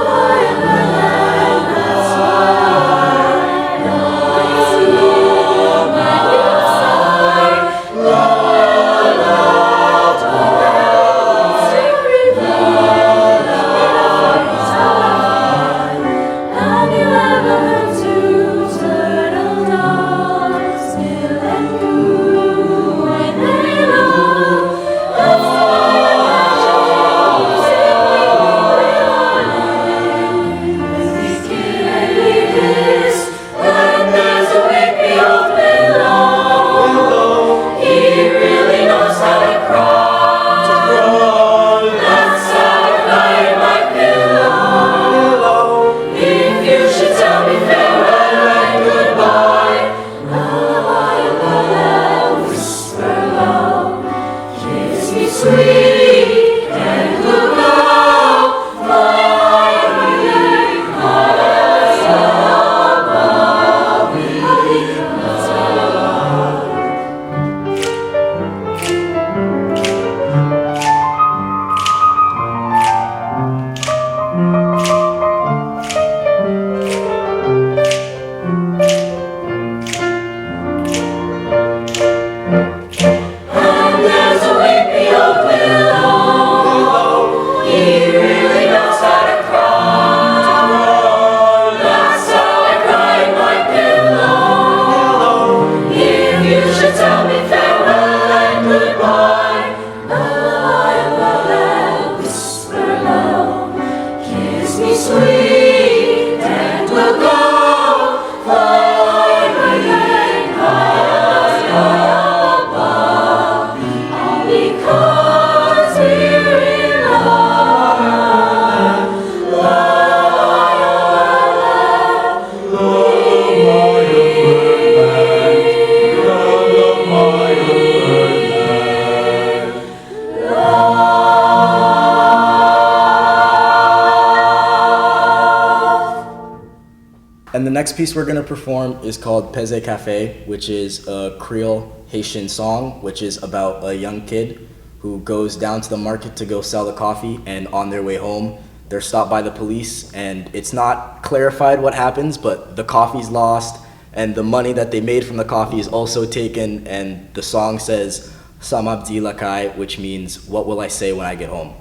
next piece we're going to perform is called Peze Cafe, which is a Creole Haitian song, which is about a young kid who goes down to the market to go sell the coffee, and on their way home, they're stopped by the police, and it's not clarified what happens, but the coffee's lost, and the money that they made from the coffee is also taken, and the song says, Samabdi Lakai, which means, what will I say when I get home?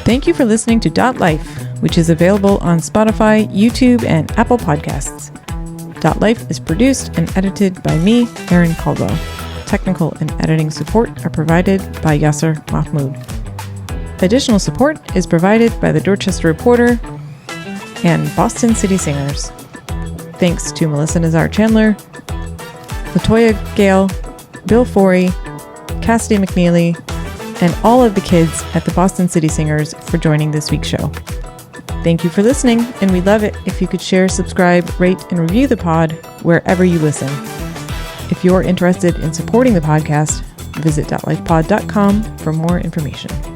Thank you for listening to Dot Life, which is available on Spotify, YouTube, and Apple Podcasts. Dot Life is produced and edited by me, Erin Caldwell. Technical and editing support are provided by Yasser Mahmoud. Additional support is provided by the Dorchester Reporter and Boston City Singers. Thanks to Melissa Nazar-Chandler, Latoya Gale, Bill Forry, Cassidy McNeeley, and all of the kids at the Boston City Singers for joining this week's show. Thank you for listening, and we'd love it if you could share, subscribe, rate, and review the pod wherever you listen. If you're interested in supporting the podcast, visit .lifepod.com for more information.